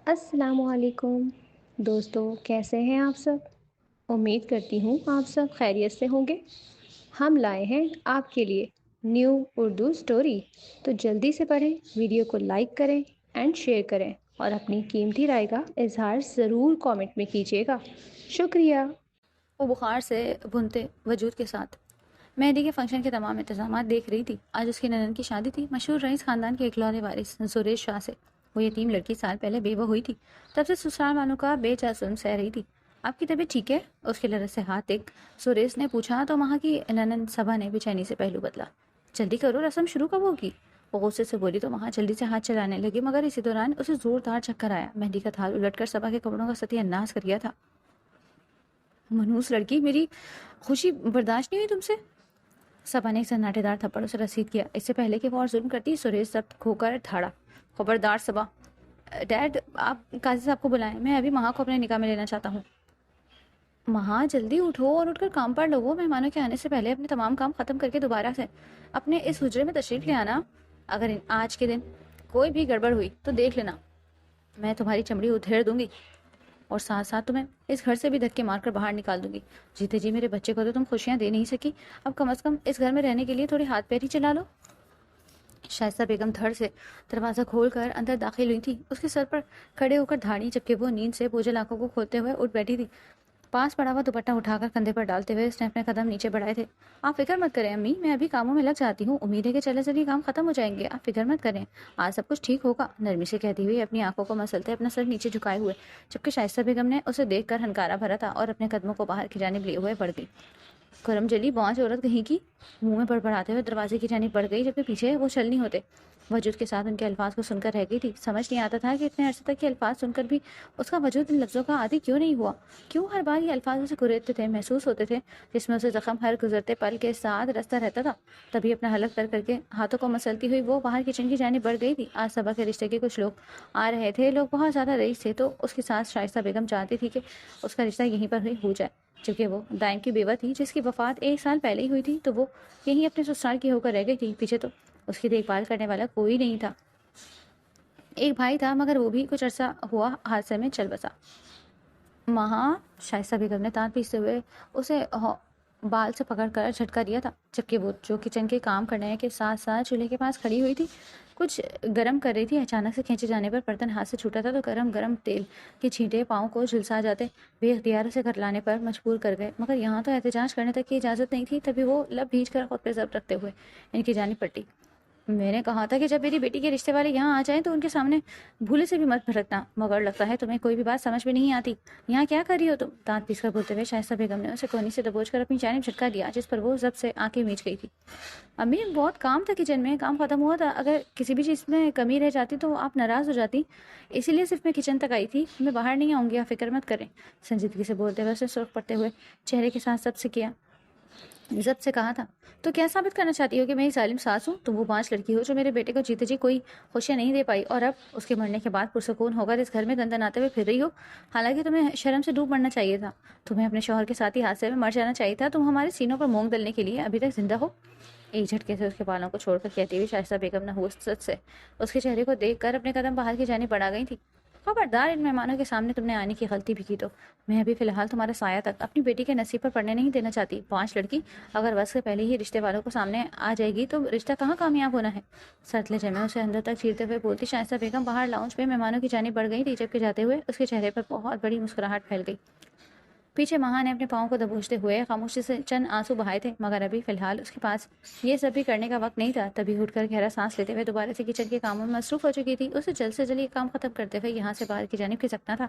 السلام علیکم دوستو، کیسے ہیں آپ سب؟ امید کرتی ہوں آپ سب خیریت سے ہوں گے۔ ہم لائے ہیں آپ کے لیے نیو اردو سٹوری، تو جلدی سے پڑھیں، ویڈیو کو لائک کریں اینڈ شیئر کریں، اور اپنی قیمتی رائے کا اظہار ضرور کامنٹ میں کیجیے گا۔ شکریہ۔ وہ بخار سے بھونتے وجود کے ساتھ مہندی کے فنکشن کے تمام انتظامات دیکھ رہی تھی۔ آج اس کی ننند کی شادی تھی، مشہور رئیس خاندان کے اکلوتے وارث زریش شاہ سے۔ وہ یتیم لڑکی سال پہلے بیوہ ہوئی تھی، تب سے سسرال والوں کا بے چا ظلم سہ رہی تھی۔ آپ کی طبیعت ٹھیک ہے؟ اس کے لرز سے ہاتھ دیکھ زریش نے پوچھا تو وہاں کی ننند سبا نے بے چینی سے پہلو بدلا۔ جلدی کرو، رسم شروع کب ہوگی؟ وہ غصے سے بولی تو وہاں جلدی سے ہاتھ چلانے لگی، مگر اسی دوران اسے زوردار چکر آیا۔ مہندی کا تھال الٹ کر سبا کے کپڑوں کا ستیہ ناش کر گیا تھا۔ منحوس لڑکی، میری خوشی برداشت نہیں ہوئی تم سے؟ سبا نے ایک سناٹے دار تھپڑ اسے رسید کیا۔ اس سے پہلے کہ وہ اور ظلم کرتی، سریش ضبط کھو کر دھاڑا۔ خبردار سبا! ڈیڈ، آپ قاضی صاحب کو بلائیں، میں ابھی مہا کو اپنے نکاح میں لینا چاہتا ہوں۔ مہا، جلدی اٹھو اور اٹھ کر کام پر لگو۔ مہمانوں کے آنے سے پہلے اپنے تمام کام ختم کر کے دوبارہ سے اپنے اس حجرے میں تشریف لے آنا۔ اگر آج کے دن کوئی بھی گڑبڑ ہوئی تو دیکھ لینا، میں تمہاری چمڑی ادھیڑ دوں گی، اور ساتھ ساتھ تمہیں اس گھر سے بھی دھکے مار کر باہر نکال دوں گی۔ جیتے جی میرے بچے کو تو تم خوشیاں دے نہیں سکی، اب کم از کم اس گھر میں رہنے کے لیے تھوڑی ہاتھ پیر ہی چلا لو۔ شائستہ بیگم دھڑ سے دروازہ کھول کر اندر داخل ہوئی تھی۔ اس کے سر پر کھڑے ہو کر دھاڑی، جبکہ وہ نیند سے بوجھل آنکھوں کو کھولتے ہوئے اٹھ بیٹھی تھی۔ پاس پڑا ہوا دوپٹہ اٹھا کر کندھے پر ڈالتے ہوئے اس نے اپنے قدم نیچے بڑھائے تھے۔ آپ فکر مت کریں امی، میں ابھی کاموں میں لگ جاتی ہوں، امید ہے کہ چلے چلے کام ختم ہو جائیں گے، آپ فکر مت کریں، آج سب کچھ ٹھیک ہوگا، نرمی سے کہتی ہوئی اپنی آنکھوں کو مسلتے اپنا سر نیچے جھکائے ہوئے، جبکہ شائستہ بیگم نے اسے دیکھ کر ہنکارا بھرا تھا اور اپنے قدموں کو باہر کی جانب لیے ہوئے بڑھ گئی۔ کرم جلی بانج عورت کہیں کی، منہ میں بڑبڑاتے ہوئے دروازے کی جانب بڑھ گئی، جبکہ پیچھے وہ چل نہیں ہوتے۔ وجود کے ساتھ ان کے الفاظ کو سن کر رہ گئی تھی۔ سمجھ نہیں آتا تھا کہ اتنے عرصے تک یہ الفاظ سن کر بھی اس کا وجود ان لفظوں کا عادی کیوں نہیں ہوا، کیوں ہر بار یہ الفاظ اسے گریزتے تھے، محسوس ہوتے تھے، جس میں اسے زخم ہر گزرتے پل کے ساتھ رستا رہتا تھا۔ تبھی اپنا حلق تر کر کے ہاتھوں کو مسلتی ہوئی وہ باہر کچن کی جانب بڑھ گئی تھی۔ آج صبح کے رشتے کے کچھ لوگ آ رہے تھے، لوگ بہت زیادہ رئیس تھے، تو اس کے ساتھ شائستہ بیگم چاہتی تھی کہ اس کا رشتہ یہیں پر ہی ہو جائے، چونکہ وہ دائم کی بیوہ تھی جس کی وفات 1 سال پہلے ہی ہوئی تھی، تو وہ یہیں اپنے سسرال کی ہو کر رہ گئی تھی۔ پیچھے تو اس کی دیکھ بھال کرنے والا کوئی نہیں تھا۔ ایک بھائی تھا، مگر وہ بھی کچھ عرصہ ہوا حادثے میں چل بسا۔ مہا، شائستہ بیگم نے دانت پیستے ہوئے اسے بال سے پکڑ کر جھٹکا دیا تھا، جبکہ وہ جو کچن کے کام کرنے کے ساتھ ساتھ چولہے کے پاس کھڑی ہوئی تھی، کچھ گرم کر رہی تھی۔ اچانک سے کھینچے جانے پر برتن ہاتھ سے چھوٹا تھا تو گرم گرم تیل کے چھینٹے پاؤں کو جھلسا جاتے، بے اختیار اسے گھر لانے پر مجبور کر گئے، مگر یہاں تو احتجاج کرنے تک کی اجازت نہیں تھی۔ تبھی وہ لب بھیج کر خود پہ ضبط رکھتے ہوئے ان کی جانب پلٹی۔ میں نے کہا تھا کہ جب میری بیٹی کے رشتے والے یہاں آ جائیں تو ان کے سامنے بھولے سے بھی مت بھڑکنا، مگر لگتا ہے تمہیں کوئی بھی بات سمجھ میں نہیں آتی۔ یہاں کیا کر رہی ہو تم؟ دانت پیس کر بولتے ہوئے شائستہ بیگم نے اسے کونی سے دبوچ کر اپنی جانب جھٹکا دیا، جس پر وہ ضبط سے آنکھیں میچ گئی تھی۔ امی، بہت کام تھا کچن میں، کام ختم ہوا تھا، اگر کسی بھی چیز میں کمی رہ جاتی تو آپ ناراض ہو جاتی، اسی لیے صرف میں کچن تک آئی تھی، میں باہر نہیں آؤں گی، آپ فکر مت کریں۔ سنجیدگی سے بولتے ہوئے اسے سرخ پڑتے ہوئے چہرے کے ساتھ ضبط سے کہا تھا، تو کیا ثابت کرنا چاہتی ہو کہ میں ایک ظالم ساس ہوں؟ تم وہ 5 لڑکی ہو جو میرے بیٹے کو جیتے جی کوئی خوشیاں نہیں دے پائی، اور اب اس کے مرنے کے بعد پرسکون ہو کر اس گھر میں دندناتے ہوئے پھر رہی ہو۔ حالانکہ تمہیں شرم سے ڈوب مرنا چاہیے تھا، تمہیں اپنے شوہر کے ساتھ ہی حادثے میں مر جانا چاہیے تھا، تم ہمارے سینوں پر مونگ ڈلنے کے لیے ابھی تک زندہ ہو۔ ایک جھٹکے سے اس کے بالوں کو چھوڑ کر کہتی ہوئی شائستہ بیگم نحوست سے اس کے چہرے کو دیکھ کر اپنے قدم باہر کی جانب بڑھا گئی تھی۔ خبردار، ان مہمانوں کے سامنے تم نے آنے کی غلطی بھی کی تو میں ابھی فی الحال تمہارا سایہ تک اپنی بیٹی کے نصیب پر پڑنے نہیں دینا چاہتی۔ 5 لڑکی اگر بس سے پہلے ہی رشتے والوں کو سامنے آ جائے گی تو رشتہ کہاں کامیاب ہونا ہے؟ سرد لہجے میں اسے اندر تک چیرتے ہوئے بولتی شائستہ بیگم باہر لاؤنج میں مہمانوں کی جانب بڑھ گئی تھی، جبکہ جاتے ہوئے اس کے چہرے پر بہت بڑی مسکراہٹ پھیل گئی۔ پیچھے مہا نے اپنے پاؤں کو دبوچتے ہوئے خاموشی سے چند آنسو بہائے تھے، مگر ابھی فی الحال اس کے پاس یہ سب بھی کرنے کا وقت نہیں تھا۔ تبھی اٹھ کر گہرا سانس لیتے ہوئے دوبارہ سے کچن کے کاموں میں مصروف ہو چکی تھی۔ اسے جلد سے جلد یہ کام ختم کرتے ہوئے یہاں سے باہر کی جانب کھسکنا تھا۔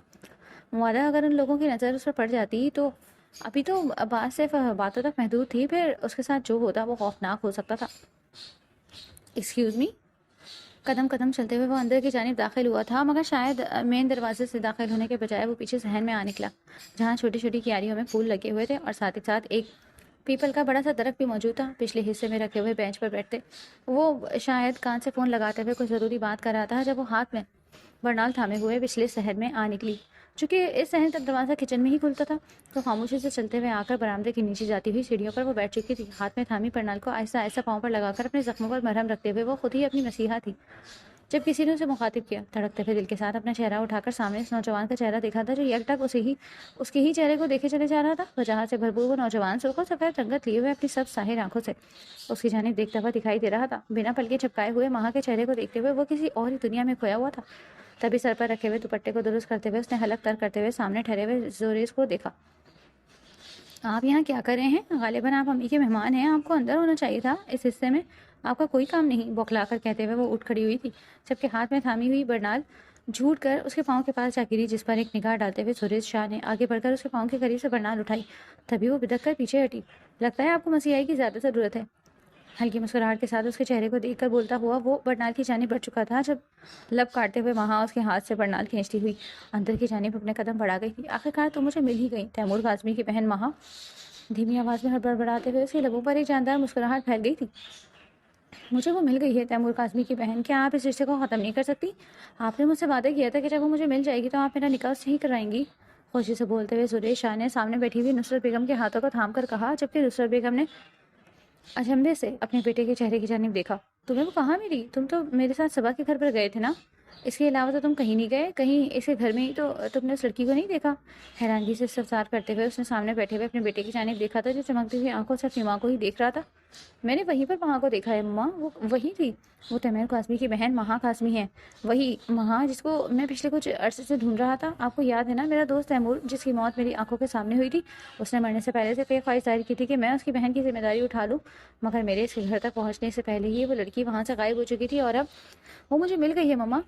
معاہدہ اگر ان لوگوں کی نظر اس پر پڑ جاتی تو ابھی تو بات صرف باتوں تک محدود تھی، پھر اس کے ساتھ جو ہوتا وہ خوفناک ہو سکتا تھا۔ ایکسکیوز می، قدم قدم چلتے ہوئے وہ اندر کی جانب داخل ہوا تھا، مگر شاید مین دروازے سے داخل ہونے کے بجائے وہ پیچھے صحن میں آ نکلا، جہاں چھوٹی چھوٹی کیاریوں میں پھول لگے ہوئے تھے، اور ساتھ ہی ساتھ ایک پیپل کا بڑا سا درخت بھی موجود تھا۔ پچھلے حصے میں رکھے ہوئے بینچ پر بیٹھتے وہ شاید کان سے فون لگاتے ہوئے کوئی ضروری بات کر رہا تھا، جب وہ ہاتھ میں برنال تھامے ہوئے پچھلے صحن میں آ نکلی۔ چونکہ اس صحن تک دروازہ کچن میں ہی کھلتا تھا، تو خاموشی سے چلتے ہوئے آ کر برآمدے کے نیچے جاتی ہوئی سیڑھیوں پر وہ بیٹھ چکی تھی۔ ہاتھ میں تھامی برنال کو آہستہ آہستہ پاؤں پر لگا کر اپنے زخموں پر مرہم رکھتے ہوئے وہ خود ہی اپنی مسیحا تھی۔ جب کسی نے اسے مخاطب کیا، دھڑکتے ہوئے دل کے ساتھ اپنا چہرہ اٹھا کر سامنے اس نوجوان کا چہرہ دیکھا تھا جو یکٹک اس کے ہی چہرے کو دیکھے چلے جا رہا تھا۔ وجاہت سے بھرپور وہ نوجوان سرخ و سفید رنگت لیے ہوئے اپنی سب ظاہر آنکھوں سے اس کی جانب دیکھتا ہوا دکھائی دے رہا تھا۔ بنا پلکیں جھپکائے ہوئے مہا کے چہرے کو دیکھتے ہوئے وہ کسی اور ہی دنیا میں کھویا ہوا تھا۔ تبھی سر پر رکھے ہوئے دوپٹے کو درست کرتے ہوئے اس نے حلق تر کرتے ہوئے سامنے ٹھہرے ہوئے زوریز کو دیکھا۔ آپ یہاں کیا کر رہے ہیں؟ غالباً آپ امی کے مہمان ہیں، آپ کو اندر ہونا چاہیے تھا، اس حصے میں آپ کا کوئی کام نہیں، بوکھلا کر کہتے ہوئے وہ اٹھ کھڑی ہوئی تھی، جبکہ ہاتھ میں تھامی ہوئی برنال جھوٹ کر اس کے پاؤں کے پاس جا گری، جس پر ایک نگاہ ڈالتے ہوئے زوریز شاہ نے آگے بڑھ کر اس کے پاؤں کے قریب سے برنال اٹھائی۔ تبھی وہ بدک کر پیچھے ہٹی۔ لگتا ہے آپ کو مسیحائی کی زیادہ ضرورت ہے۔ ہلکی مسکراہٹ کے ساتھ اس کے چہرے کو دیکھ کر بولتا ہوا وہ برنال کی جانب بڑھ چکا تھا جب لب کاٹتے ہوئے مہا اس کے ہاتھ سے برنال کھینچتی ہوئی اندر کی جانب اپنے قدم بڑھا گئی تھی۔ آخرکار تو مجھے مل ہی گئی، تیمور کاظمی کی بہن مہا، دھیمی آواز میں بڑبڑاتے ہوئے اس کے لبوں پر ایک جاندار مسکراہٹ پھیل گئی تھی۔ مجھے وہ مل گئی ہے تیمور کاظمی کی بہن، کیا آپ اس رشتے کو ختم نہیں کر سکتی؟ آپ نے مجھ سے وعدہ کیا تھا کہ جب وہ مجھے مل جائے گی تو آپ میرا نکاح صحیح کروائیں گی۔ خوشی سے بولتے ہوئے زوریز شاہ نے سامنے بیٹھی ہوئی نصرت بیگم کے ہاتھوں کو تھام کر کہا، جبکہ نصرت بیگم نے اچنبھے سے اپنے بیٹے کے چہرے کی جانب دیکھا۔ تمہیں وہ کہاں ملی؟ تم تو میرے ساتھ صبا کے گھر پر گئے تھے نا؟ اس کے علاوہ تو تم کہیں نہیں گئے؟ کہیں اس کے گھر میں ہی تو تم نے اس لڑکی کو نہیں دیکھا؟ حیرانگی سے استفسار کرتے ہوئے اس نے سامنے بیٹھے ہوئے اپنے بیٹے کی جانب دیکھا تھا جو چمکتی ہوئی آنکھوں سے اپنی ماں کو ہی دیکھ رہا تھا۔ میں نے وہیں پر مہا کو دیکھا ہے ماں، وہ وہی تھی، وہ تیمور کاظمی کی بہن مہا کاظمی ہے، وہی مہا جس کو میں پچھلے کچھ عرصے سے ڈھونڈ رہا تھا۔ آپ کو یاد ہے نا میرا دوست تیمور جس کی موت میری آنکھوں کے سامنے ہوئی تھی؟ اس نے مرنے سے پہلے سے کئی خواہش ظاہر کی تھی کہ میں اس کی بہن کی ذمہ داری اٹھا لوں، مگر میرے اس کے گھر تک پہنچنے سے پہلے ہی وہ لڑکی وہاں سے غائب ہو چکی تھی اور اب وہ مجھے مل گئی ہے مما۔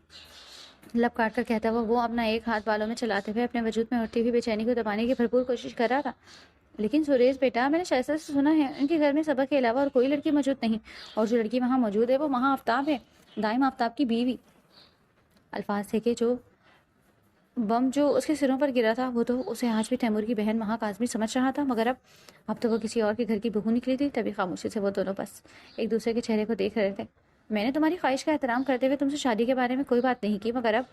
لب کاٹ کر کہتا ہوا وہ اپنا ایک ہاتھ بالوں میں چلاتے ہوئے اپنے وجود میں اٹھتی ہوئی بے چینی کو دبانے کی بھرپور کوشش کر رہا تھا۔ لیکن زوریز بیٹا، میں نے شائستہ سے سنا ہے ان کے گھر میں صبا کے علاوہ اور کوئی لڑکی موجود نہیں، اور جو لڑکی وہاں موجود ہے وہ مہا آفتاب ہے، دائم آفتاب کی بیوی۔ الفاظ تھے کہ جو بم جو اس کے سروں پر گرا تھا وہ تو اسے آج بھی تیمور کی بہن مہا کاظمی سمجھ رہا تھا، مگر اب تو وہ کسی اور کے گھر کی بہو نکلی تھی۔ تبھی خاموشی سے وہ دونوں بس ایک دوسرے کے چہرے کو دیکھ رہے تھے۔ میں نے تمہاری خواہش کا احترام کرتے ہوئے تم سے شادی کے بارے میں کوئی بات نہیں کی، مگر اب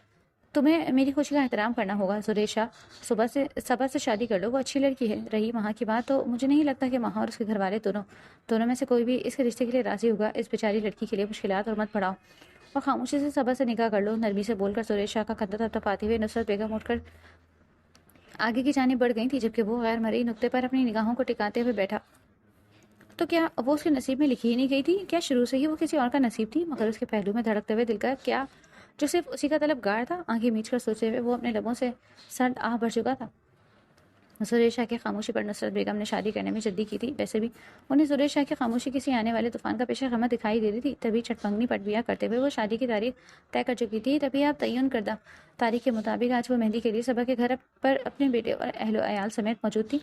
تمہیں میری خوشی کا احترام کرنا ہوگا۔ زوریز شاہ، صبا سے شادی کر لو، وہ اچھی لڑکی ہے۔ رہی مہا کی بات، تو مجھے نہیں لگتا کہ مہا اور اس کے گھر والے دونوں میں سے کوئی بھی اس کے رشتے کے لیے راضی ہوگا۔ اس بیچاری لڑکی کے لیے مشکلات اور مت بڑھاؤ، اور خاموشی سے صبا سے نکاح کر لو۔ نرمی سے بول کر زوریز شاہ کا کندھا تھپتھپاتی ہوئے نصرت بیگم اٹھ کر آگے کی جانب بڑھ گئی تھی، جبکہ وہ غیر مرئی نقطے پر اپنی نگاہوں کو ٹکاتے ہوئے بیٹھا۔ تو کیا وہ اس کے نصیب میں لکھی ہی نہیں گئی تھی؟ کیا شروع سے ہی وہ کسی اور کا نصیب تھی؟ مگر اس کے پہلو میں دھڑکتے ہوئے دل کا کیا جو صرف اسی کا طلبگار تھا؟ آنکھیں میچ کر سوچے ہوئے وہ اپنے لبوں سے سرد آہ بھر چکا تھا۔ زوریز شاہ کی خاموشی پر نصرت بیگم نے شادی کرنے میں جلدی کی تھی، ویسے بھی انہیں زوریز شاہ کی خاموشی کسی آنے والے طوفان کا پیش خدمت دکھائی دے رہی تھی۔ تبھی چٹپنگنی پٹبیا کرتے ہوئے وہ شادی کی تاریخ طے کر چکی تھی۔ تبھی آپ تعین کردہ تاریخ کے مطابق آج وہ مہندی کے لیے صبا کے گھر پر اپنے بیٹے اور اہل و عیال سمیت موجود تھی۔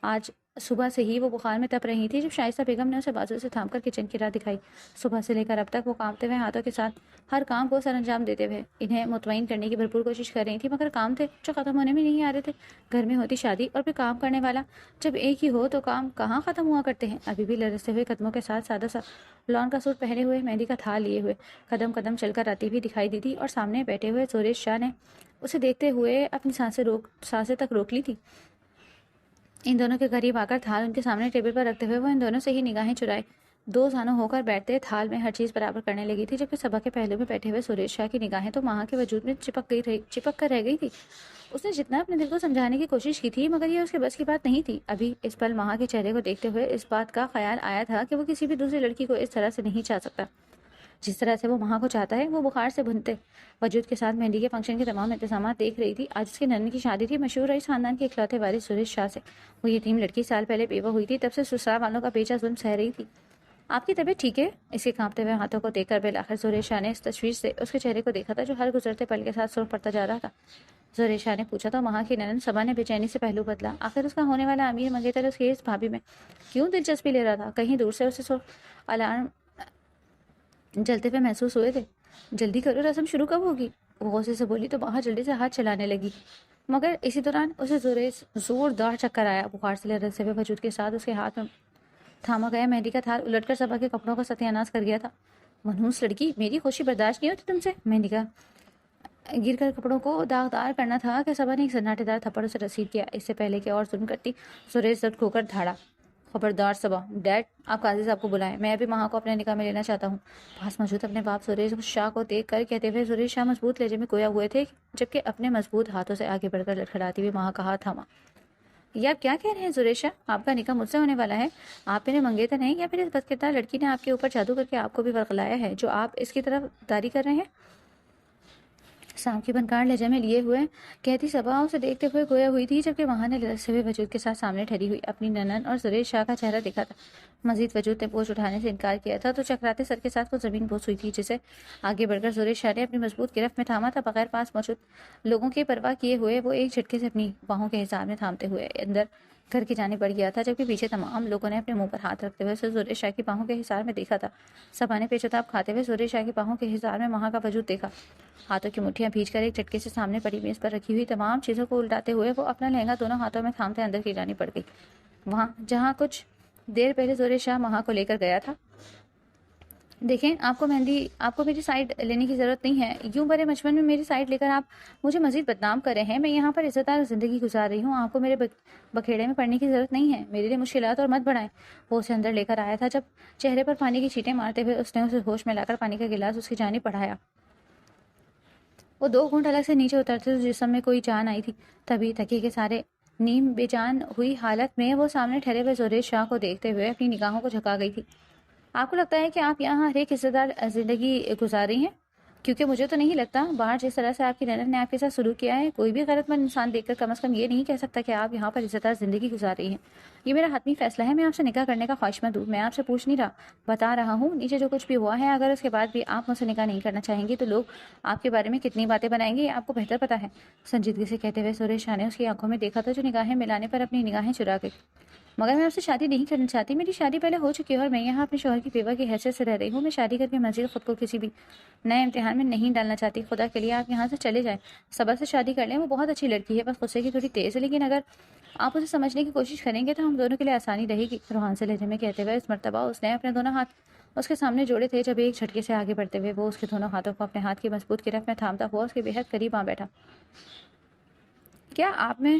آج صبح سے ہی وہ بخار میں تپ رہی تھی جب شائستہ بیگم نے اسے بازو سے تھام کر کچن کی راہ دکھائی۔ صبح سے لے کر اب تک وہ کانپتے ہوئے ہاتھوں کے ساتھ ہر کام کو سر انجام دیتے ہوئے انہیں مطمئن کرنے کی بھرپور کوشش کر رہی تھی، مگر کام تھے جو ختم ہونے میں نہیں آ رہے تھے۔ گھر میں ہوتی شادی اور پھر کام کرنے والا جب ایک ہی ہو تو کام کہاں ختم ہوا کرتے ہیں۔ ابھی بھی لرزتے ہوئے قدموں کے ساتھ سادہ سا لون کا سوٹ پہنے ہوئے، مہندی کا تھال لیے ہوئے قدم قدم چل کر آتی ہوئی دکھائی دی تھی، اور سامنے بیٹھے ہوئے زوریز شاہ نے اسے دیکھتے ہوئے اپنی سانسیں تک روک لی تھی۔ ان دونوں کے قریب آ کر تھال ان کے سامنے ٹیبل پر رکھتے ہوئے وہ ان دونوں سے ہی نگاہیں چرائے دو زانوں ہو کر بیٹھتے تھال میں ہر چیز برابر کرنے لگی تھی، جبکہ صبا کے پہلو میں بیٹھے ہوئے زوریز شاہ کی نگاہیں تو مہا کے وجود میں چپک کر رہ گئی تھی۔ اس نے جتنا اپنے دل کو سمجھانے کی کوشش کی تھی، مگر یہ اس کے بس کی بات نہیں تھی۔ ابھی اس پل مہا کے چہرے کو دیکھتے ہوئے اس بات کا خیال آیا تھا کہ وہ کسی بھی دوسری لڑکی کو اس طرح سے نہیں چاہ سکتا جس طرح سے وہ مہا کو چاہتا ہے۔ وہ بخار سے بھنتے وجود کے ساتھ مہندی کے فنکشن کے تمام انتظامات دیکھ رہی تھی۔ آج اس کی ننن کی شادی تھی مشہور رئیس خاندان کے اکلوتے وارث زوریز شاہ سے۔ وہ یتیم لڑکی سال پہلے بیوہ ہوئی تھی، تب سے سسرال والوں کا بیچا ظلم سہ رہی تھی۔ آپ کی طبیعت ٹھیک ہے؟ اس کے کانپتے ہوئے ہاتھوں کو دیکھ کر بالآخر زوریز شاہ نے اس تشویش سے اس کے چہرے کو دیکھا تھا جو ہر گزرتے پل کے ساتھ سرخ پڑتا جا رہا تھا۔ زوریز شاہ نے پوچھا تو مہا کی ننن صبا نے بے چینی سے پہلو بدلا۔ آخر اس کا ہونے والا امیر منگیتر اس کی اس بھابھی میں کیوں دلچسپی لے رہا تھا؟ کہیں دور سے اسے سرخ الارم جلتے ہوئے محسوس ہوئے تھے۔ جلدی کرو، رسم شروع کب ہوگی؟ وہ غصے سے بولی تو مہا جلدی سے ہاتھ چلانے لگی، مگر اسی دوران اسے زوردار چکر آیا۔ بخار سے لرزتے ہوئے وجود کے ساتھ اس کے ہاتھ میں تھاما گیا مہندی کا تھال الٹ کر صبا کے کپڑوں کا ستیہ ناش کر گیا تھا۔ منحوس لڑکی، میری خوشی برداشت نہیں ہوتی تم سے؟ مہندی کا گر کر کپڑوں کو داغدار کرنا تھا کہ صبا نے ایک سناٹے دار تھپڑ اسے رسید کیا۔ اس سے پہلے کہ اور ظلم کرتی زوریز زد کھو کر دھاڑا۔ خبردار صبا، ڈیڈ آپ قاضی صاحب کو بلائیں، میں ابھی مہا کو اپنے نکاح میں لینا چاہتا ہوں۔ پاس موجود اپنے باپ سریش شاہ کو دیکھ کر کہتے ہوئے سریش شاہ مضبوط لہجے میں گویا ہوئے تھے، جبکہ اپنے مضبوط ہاتھوں سے آگے بڑھ کر لڑکھڑاتی ہوئی مہا کا ہاتھ تھاما۔ یہ آپ کیا کہہ رہے ہیں سریش شاہ؟ آپ کا نکاح مجھ سے ہونے والا ہے؟ آپ میرے منگیتر نہیں، یا پھر اس بدکردار لڑکی نے آپ کے اوپر جادو کر کے آپ کو بھی ورغلایا ہے جو آپ اس کی طرف داری کر رہے ہیں؟ سام کی بنکار لہجے میں لیے ہوئے کہتی صبا اسے دیکھتے ہوئے گویا ہوئی تھی، جبکہ وہاں نے لرزتے ہوئے وجود کے ساتھ سامنے ٹھہری ہوئی اپنی ننن اور سریش شاہ کا چہرہ دیکھا تھا۔ مزید وجود نے پوچھ اٹھانے سے انکار کیا تھا تو چکراتے سر کے ساتھ وہ زمین بوس ہوئی تھی، جسے آگے بڑھ کر سریش شاہ نے اپنی مضبوط گرفت میں تھاما تھا۔ بغیر پاس موجود لوگوں کی پرواہ کیے ہوئے وہ ایک جھٹکے سے اپنی باہوں کے حصار میں تھامتے ہوئے اندر گھر کی جانب بڑھ گیا تھا، جبکہ پیچھے تمام لوگوں نے اپنے منہ پر ہاتھ رکھتے ہوئے اسے سریش شاہ کی باہوں کے حصار میں دیکھا تھا۔ سبا نے پیچتاب کھاتے ہوئے سریش شاہ کی باہوں کے حصار میں مہا کا وجود دیکھا۔ ہاتھوں کی مٹھیاں بھیج کر ایک جھٹکے سے سامنے پڑی میز پر رکھی ہوئی تمام چیزوں کو الٹاتے ہوئے وہ اپنا لہنگا دونوں ہاتھوں میں تھامتے اندر کی جانب بڑھ گئی، وہاں جہاں کچھ دیر پہلے سریش شاہ مہا کو لے کر گیا تھا۔ دیکھیں، آپ کو میری سائیڈ لینے کی ضرورت نہیں ہے۔ یوں بڑے مجمن میں میری سائیڈ لے کر آپ مجھے مزید بدنام کر رہے ہیں۔ میں یہاں پر عزت دار زندگی گزار رہی ہوں، آپ کو میرے بکھیڑے میں پڑنے کی ضرورت نہیں ہے۔ میرے لیے مشکلات اور مت بڑھائیں۔ وہ اسے اندر لے کر آیا تھا، جب چہرے پر پانی کی چھینٹیں مارتے ہوئے اس نے اسے ہوش میں لا کر پانی کا گلاس اس کی جانب بڑھایا۔ وہ 2 گھونٹ الگ سے نیچے اترتے تو جسم میں کوئی جان آئی تھی۔ تبھی تکیے کے سارے نیم بے جان ہوئی حالت میں وہ سامنے ٹھہرے ہوئے سریش شاہ کو دیکھتے ہوئے اپنی نگاہوں کو جھکا گئی تھی۔ آپ کو لگتا ہے کہ آپ یہاں ہر ایک عزت دار زندگی گزار رہی ہیں؟ کیونکہ مجھے تو نہیں لگتا۔ باہر جس طرح سے آپ کی ننن نے آپ کے ساتھ سلوک کیا ہے، کوئی بھی غیرت مند انسان دیکھ کر کم از کم یہ نہیں کہہ سکتا کہ آپ یہاں پر عزت دار زندگی گزار رہی ہیں۔ یہ میرا حتمی فیصلہ ہے، میں آپ سے نکاح کرنے کا خواہشمند ہوں۔ میں آپ سے پوچھ نہیں رہا، بتا رہا ہوں نیچے جو کچھ بھی ہوا ہے، اگر اس کے بعد بھی آپ مجھ سے نکاح نہیں کرنا چاہیں گی تو لوگ آپ کے بارے میں کتنی باتیں بنائیں گے یہ آپ کو بہتر پتا ہے۔ سنجیدگی سے کہتے ہوئے سریش شاہ نے اس کی آنکھوں میں دیکھا تھا جو نگاہیں ملانے پر اپنی نگاہیں چرا گئی۔ مگر میں آپ سے شادی نہیں کرنا چاہتی، میری شادی پہلے ہو چکی ہے اور میں یہاں اپنے شوہر کی بیوہ کی حیثیت سے رہ رہی ہوں۔ میں شادی کر کے مزید خود کو کسی بھی نئے امتحان میں نہیں ڈالنا چاہتی۔ خدا کے لیے آپ یہاں سے چلے جائیں، صبا سے شادی کر لیں، وہ بہت اچھی لڑکی ہے، بس غصے کی تھوڑی تیز ہے، لیکن اگر آپ اسے سمجھنے کی کوشش کریں گے تو ہم دونوں کے لیے آسانی رہے گی۔ روحان سے لہجے میں کہتے ہوئے اس مرتبہ اس نے اپنے دونوں ہاتھ اس کے سامنے جوڑے تھے، جب ایک جھٹکے سے آگے بڑھتے ہوئے وہ اس کے دونوں ہاتھوں کو اپنے ہاتھ کی مضبوط گرفت میں تھامتا ہوا اس کے بےحد قریب آ بیٹھا۔ کیا آپ میں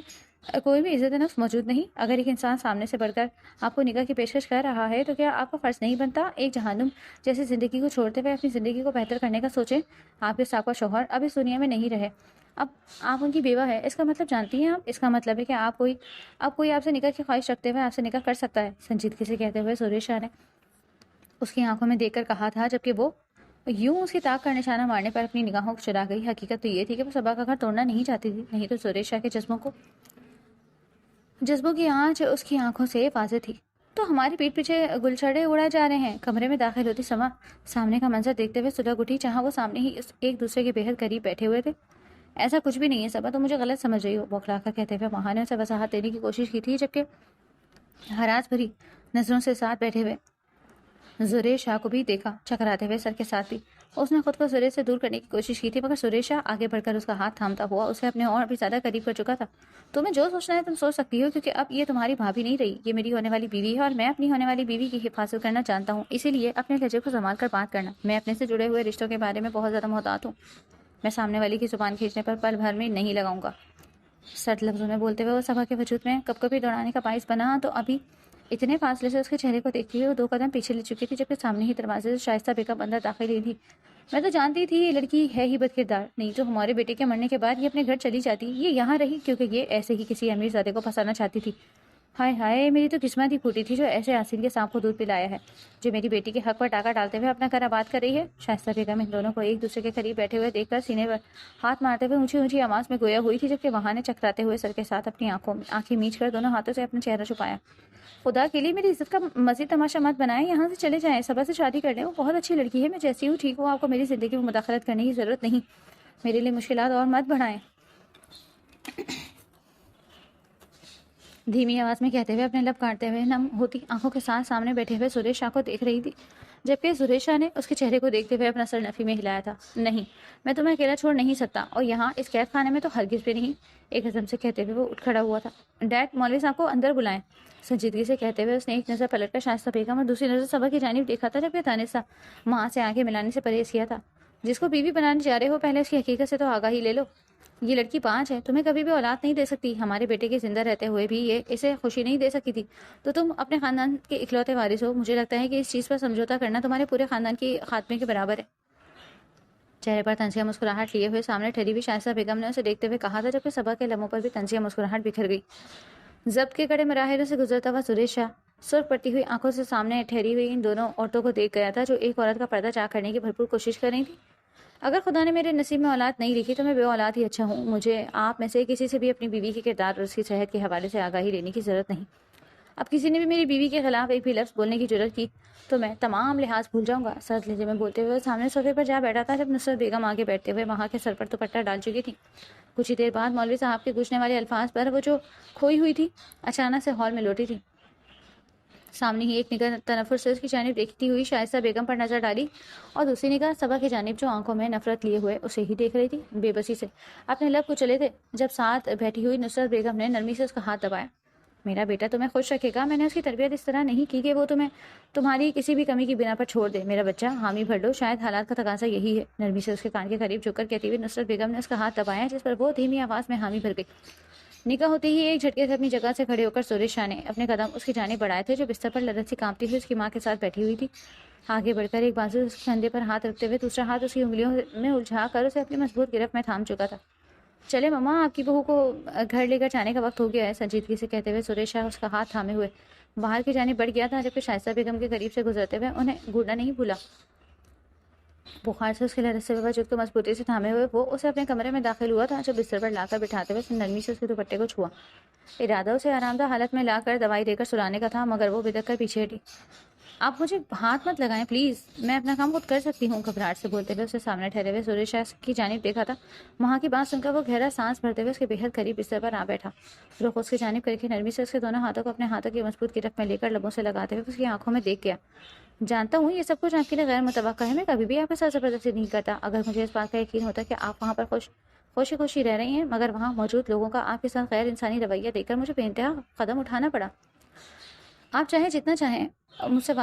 کوئی بھی عزت نفس موجود نہیں؟ اگر ایک انسان سامنے سے بڑھ کر آپ کو نکاح کی پیشکش کر رہا ہے تو کیا آپ کا فرض نہیں بنتا ایک جہنم جیسی زندگی کو چھوڑتے ہوئے اپنی زندگی کو بہتر کرنے کا سوچیں؟ آپ کے ساقہ شوہر اب اس دنیا میں نہیں رہے، اب آپ ان کی بیوہ ہے۔ اس کا مطلب جانتی ہیں آپ؟ اس کا مطلب ہے کہ کوئی آپ سے نکاح کی خواہش رکھتے ہوئے آپ سے نکاح کر سکتا ہے؟ سنجیدگی سے کہتے ہوئے سریش شاہ نے اس کی آنکھوں میں دیکھ کر کہا تھا، جبکہ وہ یوں اس کی طاق کا نشانہ مارنے پر اپنی نگاہوں کو چرا گئی۔ حقیقت تو یہ تھی کہ وہ صبا کا گھر توڑنا نہیں چاہتی تھی، نہیں تو سریش شاہ کے جذبوں کی آنچ اس کی آنکھوں سے واضح تھی۔ تو ہماری پیٹ پیچھے گلچھڑے اڑائے جا رہے ہیں۔ کمرے میں داخل ہوتی سما سامنے کا منظر دیکھتے ہوئے سلگ اٹھی، جہاں وہ سامنے ہی ایک دوسرے کے بےحد قریب بیٹھے ہوئے تھے۔ ایسا کچھ بھی نہیں ہے صبا، تم مجھے غلط سمجھ رہی ہو، بوکھلا کر کہتے ہوئے مہا نے اسے وضاحت دینے کی کوشش کی تھی، جبکہ ہراس بھری نظروں سے ساتھ بیٹھے ہوئے سریش شاہ کو بھی دیکھا، چکراتے ہوئے سر کے ساتھ بھی اس نے خود کو سریش سے دور کرنے کی کوشش کی تھی، مگر سریش شاہ آگے بڑھ کر اس کا ہاتھ تھامتا ہوا اسے اپنے اور بھی زیادہ قریب کر چکا تھا۔ تمہیں جو سوچنا ہے تم سوچ سکتی ہو، کیونکہ اب یہ تمہاری بھابھی نہیں رہی، یہ میری ہونے والی بیوی ہے، اور میں اپنی ہونے والی بیوی کی حفاظت کرنا جانتا ہوں۔ اسی لیے اپنے لہجے کو سنبھال کر بات کرنا۔ میں اپنے سے جڑے ہوئے رشتوں کے بارے میں بہت زیادہ محتاط ہوں، میں سامنے والی کی زبان کھینچنے پر پل بھر میں نہیں لگاؤں گا۔ سرد لفظوں میں بولتے ہوئے وہ صبا کے وجود میں کب کبھی دوڑانے کا باعث بنا، تو ابھی اتنے فاصلے سے اس کے چہرے کو دیکھتی ہوئے وہ 2 قدم پیچھے لے چکی تھی، جبکہ سامنے ہی دروازے سے شائستہ بیگم اندر داخل ہوئی تھی۔ میں تو جانتی تھی یہ لڑکی ہے ہی بد کردار، نہیں تو ہمارے بیٹے کے مرنے کے بعد یہ اپنے گھر چلی جاتی، یہ یہاں رہی کیونکہ یہ ایسے ہی کسی امیر زادے کو پھنسانا چاہتی تھی۔ ہائے ہائے، میری تو قسمت ہی پھوٹی تھی جو ایسے آسین کے سانپ کو دودھ پلایا ہے، جو میری بیٹی کے حق پر ٹاکا ڈالتے ہوئے اپنا گھر آباد کر رہی ہے۔ شائستہ بیگم ان دونوں کو ایک دوسرے کے قریب بیٹھے ہوئے دیکھ کر سینے پر ہاتھ مارتے ہوئے اونچی اونچی آواز میں گویا ہوئی تھی، جبکہ وہاں نے چکراتے ہوئے سر کے ساتھ اپنی آنکھیں میچ کر دونوں ہاتھوں سے اپنا چہرہ چھپایا۔ خدا کے لیے میری عزت کا مزید تماشا مت بنائیں، یہاں سے چلے جائیں، صبا سے شادی کر لیں، وہ بہت اچھی لڑکی ہے، میں جیسی ہوں ٹھیک ہوں، آپ کو میری زندگی میں مداخلت کرنے کی ضرورت نہیں، میرے لیے مشکلات اور مت بڑھائیں۔ دھیمی آواز میں کہتے ہوئے اپنے لب کاٹتے ہوئے نم ہوتی آنکھوں کے ساتھ سامنے بیٹھے ہوئے سریش شاہ کو دیکھ رہی تھی، جبکہ سریش شاہ نے اس کے چہرے کو دیکھتے ہوئے اپنا سر نفی میں ہلایا تھا۔ نہیں، میں تمہیں اکیلا چھوڑ نہیں سکتا، اور یہاں اس قید خانے میں تو ہرگز بھی نہیں، ایک عزم سے کہتے ہوئے وہ اٹھ کھڑا ہوا تھا۔ ڈیڈ، مولوی صاحب کو اندر بلائیں۔ سنجیدگی سے کہتے ہوئے اس نے ایک نظر پلٹ کر شائستہ بیگم اور دوسری نظر صبا کی جانب دیکھا تھا، جبکہ دانشہ ماں سے آنکھیں ملانے سے پرہیز کیا تھا۔ جس کو بیوی بنانے جا رہے ہو پہلے اس کی حقیقت سے تو آگاہی لے لو۔ یہ لڑکی 5 ہے، تمہیں کبھی بھی اولاد نہیں دے سکتی، ہمارے بیٹے کے زندہ رہتے ہوئے بھی یہ اسے خوشی نہیں دے سکی تھی، تو تم اپنے خاندان کے اکلوتے وارث ہو، مجھے لگتا ہے کہ اس چیز پر سمجھوتا کرنا تمہارے پورے خاندان کی خاتمے کے برابر ہے۔ چہرے پر طنزیہ مسکراہٹ لیے ہوئے سامنے ٹھہری ہوئی شائستہ بیگم نے اسے دیکھتے ہوئے کہا تھا، جبکہ صبا کے لبوں پر بھی طنزیہ مسکراہٹ بکھر گئی۔ ضبط کے کڑے مراحل سے گزرتا ہوا سریش شاہ سرخ پڑتی ہوئی آنکھوں سے سامنے ٹھہری ہوئی ان دونوں عورتوں کو دیکھ گیا تھا، جو ایک عورت کا پردہ چاک کرنے کی بھرپور کوشش کر رہی تھی۔ اگر خدا نے میرے نصیب میں اولاد نہیں لکھی تو میں بے اولاد ہی اچھا ہوں، مجھے آپ میں سے کسی سے بھی اپنی بیوی کے کردار اور اس کی صحت کے حوالے سے آگاہی لینے کی ضرورت نہیں۔ اب کسی نے بھی میری بیوی کے خلاف ایک بھی لفظ بولنے کی جرت کی تو میں تمام لحاظ بھول جاؤں گا، سرد لہجے میں بولتے ہوئے سامنے صوفے پر جا بیٹھا تھا، جب نصرت بیگم آگے بیٹھتے ہوئے وہاں کے سر پر دوپٹہ ڈال چکی تھی۔ کچھ ہی دیر بعد مولوی صاحب کے گونجنے والے الفاظ پر وہ جو کھوئی ہوئی تھی اچانک سے ہال میں لوٹی تھی۔ سامنے ہی ایک نگاہ تنفر سے اس کی جانب دیکھتی ہوئی شائستہ بیگم پر نظر ڈالی اور دوسری نگاہ صبا کی جانب جو آنکھوں میں نفرت لیے ہوئے اسے ہی دیکھ رہی تھی۔ بے بسی سے اپنے لب کچلے تھے جب ساتھ بیٹھی ہوئی نصرت بیگم نے نرمی سے اس کا ہاتھ دبایا۔ میرا بیٹا تمہیں خوش رکھے گا، میں نے اس کی تربیت اس طرح نہیں کی کہ وہ تمہیں تمہاری کسی بھی کمی کی بنا پر چھوڑ دے۔ میرا بچہ حامی بھر لو، شاید حالات کا تقاضا یہی ہے، نرمی سے اس کے کان کے قریب جھک کر کہتی ہوئی نصرت بیگم نے اس کا ہاتھ دبایا، جس پر وہ دھیمی آواز میں حامی بھر گئی۔ نکاح ہوتے ہی ایک جھٹکے سے اپنی جگہ سے کھڑے ہو کر سریش شاہ نے اپنے قدم اس کی جانب بڑھائے تھے، جو بستر پر لرز سی کانپتی ہوئی اس کی ماں کے ساتھ بیٹھی ہوئی تھی۔ آگے بڑھ کر ایک بازو اس کے کندھے پر ہاتھ رکھتے ہوئے دوسرا ہاتھ اس کی انگلیوں میں الجھا کر اسے اپنی مضبوط گرفت میں تھام چکا تھا۔ چلے مما، آپ کی بہو کو گھر لے کر جانے کا وقت ہو گیا ہے، سنجیدگی سے کہتے ہوئے سریش شاہ اس کا ہاتھ تھامے ہوئے باہر کی جانب بڑھ گیا تھا، جبکہ شائستہ بیگم کے قریب سے گزرتے ہوئے انہیں گھورنا نہیں بھولا۔ بخار سے اس کے لرزتے ہوئے وجود کو مضبوطی سے تھامے ہوئے وہ اسے اپنے کمرے میں داخل ہوا تھا، جو بستر پر لا کر بٹھاتے ہوئے اس نے نرمی سے اس کے دوپٹے کو چھوا۔ ارادہ اسے آرام دہ حالت میں لا کر دوائی دے کر سلانے کا تھا، مگر وہ بدک کر پیچھے ہٹی۔ آپ مجھے ہاتھ مت لگائیں پلیز، میں اپنا کام خود کر سکتی ہوں، گھبراہٹ سے بولتے ہوئے اسے سامنے ٹھہرے ہوئے سریش شاہ کی جانب دیکھا تھا۔ وہاں کی بات سن کر وہ گہرا سانس بھرتے ہوئے اس کے بےحد قریب بستر پر آ بیٹھا، رخ اس کی جانب کر کے نرمی سے اس کے دونوں ہاتھوں کو اپنے ہاتھوں کی مضبوط گرفت میں لے کر لبوں سے لگاتے ہوئے اس کی آنکھوں میں دیکھ گیا۔ جانتا ہوں یہ سب کچھ آپ کے لیے غیر متوقع ہے، میں کبھی بھی آپ کے ساتھ زبردستی نہیں کرتا، اگر مجھے اس بات کا یقین ہوتا کہ آپ وہاں پر خوشی خوشی رہ رہی ہیں، مگر وہاں موجود لوگوں کا آپ کے ساتھ غیر انسانی رویہ دیکھ کر مجھے بے انتہا قدم اٹھانا پڑا۔ آپ چاہیں جتنا چاہیں مجھ سے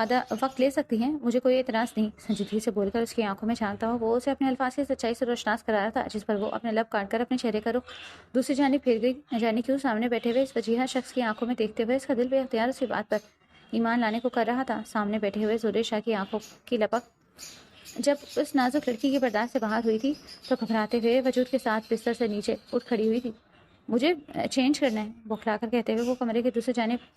وقت لے سکتی ہیں، مجھے کوئی اعتراض نہیں، سنجیدگی سے بول کر اس کی آنکھوں میں جھانکتا ہوا وہ اسے اپنے الفاظ کی سچائی سے روشناس کرا رہا تھا، جس پر وہ اپنے لب کاٹ کر اپنے چہرے کا رخ دوسری جانب پھیر گئی۔ نہ جانے کیوں سامنے بیٹھے ہوئے اس وجیحہ شخص کی آنکھوں میں دیکھتے ہوئے اس کا دل بے اختیار اسی بات پر ایمان لانے کو کر رہا تھا۔ سامنے بیٹھے ہوئے سریش شاہ کی آنکھوں کی لپک جب اس نازک لڑکی کی برداشت سے باہر ہوئی تھی تو گھبراتے ہوئے وجود کے ساتھ بستر سے نیچے اٹھ کھڑی ہوئی تھی۔ مجھے چینج کرنا ہے، بوکھلا کر کہتے ہوئے وہ کمرے کے دوسری جانب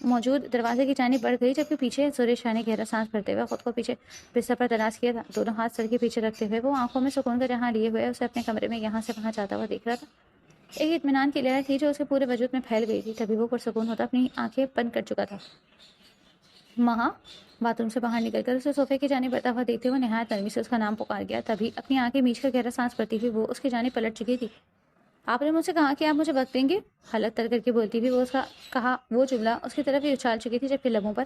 موجود دروازے کی جانب بڑھ گئی، جبکہ پیچھے سریش شاہ نے گہرا سانس بھرتے ہوئے خود کو پیچھے بستر پر دراز کیا تھا۔ دونوں ہاتھ سر کے پیچھے رکھتے ہوئے وہ آنکھوں میں سکون کا جہاں لیے ہوئے اسے اپنے کمرے میں یہاں سے وہاں جاتا ہوا دیکھ رہا تھا۔ ایک اطمینان کی لہر تھی جو اس کے پورے وجود میں پھیل گئی تھی، تبھی وہ پرسکون ہوتا اپنی آنکھیں بند کر چکا تھا۔ ماں باتھ روم سے باہر نکل کر اسے صوفے کی جانب بڑھتا ہوا دیکھتے ہوئے نہایت نرمی سے اس کا نام پکار گیا، تبھی اپنی آنکھیں میچ کر گہرا سانس بھرتی ہوئی وہ اس کی جانب پلٹ چکی تھی۔ آپ نے مجھ سے کہا کہ آپ مجھے وقت دیں گے، حلق تر کر کے بولتی ہوئی وہ اس کا کہا وہ جملہ اس کی طرف ہی اچھال چکی تھی، جبکہ لبوں پر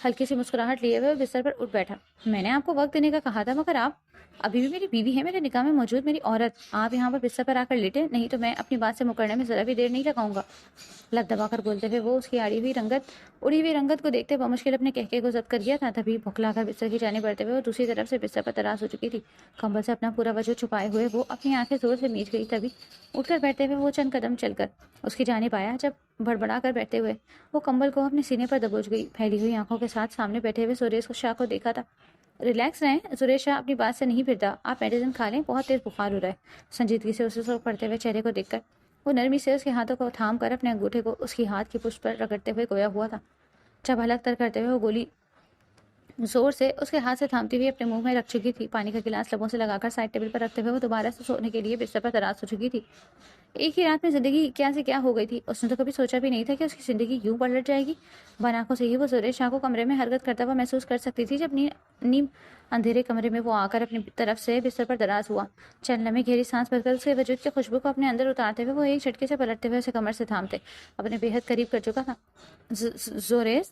ہلکی سی مسکراہٹ لیے ہوئے بستر پر اٹھ بیٹھا۔ میں نے آپ کو وقت دینے کا کہا تھا، مگر آپ ابھی بھی میری بیوی ہے، میرے نکاح میں موجود میری عورت، آپ یہاں پر بستر پر آ کر لیٹے، نہیں تو میں اپنی بات سے مکرنے میں ذرا بھی دیر نہیں لگاؤں گا۔ لب دبا کر بولتے ہوئے وہ اس کی اڑی ہوئی رنگت کو دیکھتے بمشکل اپنے کہکے کو ضبط کر گیا تھا، تبھی بھکلا کر بستر کی جانب بڑھتے ہوئے وہ دوسری طرف سے بستر پر دراز ہو چکی تھی۔ کمبل سے اپنا پورا وجود چھپائے ہوئے وہ اپنی آنکھیں زور سے میچ گئی، تبھی اٹھ کر بیٹھتے ہوئے وہ چند قدم چل کر اس کی جانب آیا، جب بڑبڑا کر بیٹھتے ہوئے وہ کمبل کو اپنے سینے پر دبوچ گئی، پھیلی ہوئی آنکھوں کے ساتھ سامنے بیٹھے ہوئے سریش شاہ کو دیکھا تھا۔ ریلیکس رہیں، سریش شاہ اپنی بات سے نہیں پھرتا، آپ میڈیسن کھا لیں، بہت تیز بخار ہو رہا ہے۔ سنجیدگی سے اسے سرخ پڑتے ہوئے چہرے کو دیکھ کر وہ نرمی سے اس کے ہاتھوں کو تھام کر اپنے انگوٹھے کو اس کی ہاتھ کی پشت پر رگڑتے ہوئے گویا ہوا تھا، جب حلق تر کرتے ہوئے وہ گولی زور سے اس کے ہاتھ سے تھامتی ہوئی اپنے منہ میں رکھ چکی تھی۔ پانی کا گلاس لبوں سے لگا کر سائڈ ٹیبل پر رکھتے ہوئے وہ دوبارہ سے سونے کے لیے بستر پر دراز ہو چکی تھی۔ ایک ہی رات میں زندگی کیا سے کیا ہو گئی تھی، اس نے تو کبھی سوچا بھی نہیں تھا کہ اس کی زندگی یوں پلٹ جائے گی۔ بن آنکھوں سے ہی وہ سریش شاہ کو کمرے میں حرکت کرتا ہوا محسوس کر سکتی تھی، جب نیم اندھیرے کمرے میں وہ آ کر اپنی طرف سے بستر پر دراز ہوا۔ چند لمحے گہری سانس بھر کر اس کے وجود کی خوشبو کو اپنے اندر اتارتے ہوئے وہ ایک جھٹکے سے پلٹتے ہوئے اسے کمر سے تھامتے اپنے بے حد قریب کر چکا تھا۔ زوریز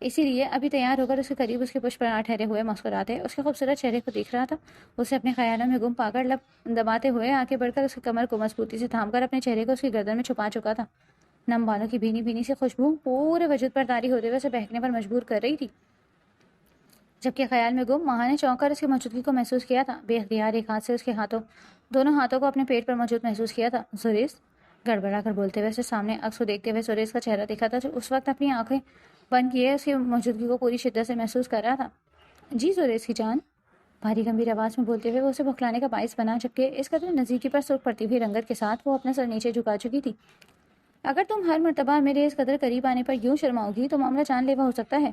اسی لیے ابھی تیار ہو کر اس کے قریب اس کے پشت پر ٹھہرے ہوئے مسکراتے اس کے خوبصورت چہرے کو دیکھ رہا تھا۔ اسے اپنے خیالوں میں گم پا کر لب دباتے ہوئے آگے بڑھ کر اس کی کمر کو مضبوطی سے تھام کر اپنے چہرے کو اس کی گردن میں چھپا چکا تھا۔ نم بالوں کی بھینی بھینی سی خوشبو پورے وجود پر طاری ہوتے ہوئے اسے بہکنے پر مجبور کر رہی تھی۔ جبکہ خیال میں گم ماہا نے چونک کر اس کی موجودگی کو محسوس کیا تھا۔ بے اختیار ایک ہاتھ سے اس کے دونوں ہاتھوں کو اپنے پیٹ پر موجود محسوس کیا تھا۔ زوریس، گڑبڑا کر بولتے ہوئے اسے سامنے عکس کو دیکھتے ہوئے زوریس کا چہرہ دیکھا تھا جو اس وقت اپنی آنکھیں بند کیے اس کی موجودگی کو پوری شدت سے محسوس کر رہا تھا۔ جی زوریس کی جان، بھاری گمبھیر آواز میں بولتے ہوئے وہ اسے بھکلانے کا باعث بنا، جبکہ اس قدر نزدیکی پر سرخ پڑتی ہوئی رنگت کے ساتھ وہ اپنا سر نیچے جھکا چکی تھی۔ اگر تم ہر مرتبہ میرے اس قدر قریب آنے پر یوں شرماؤ گی تو معاملہ جان لیوا ہو سکتا ہے۔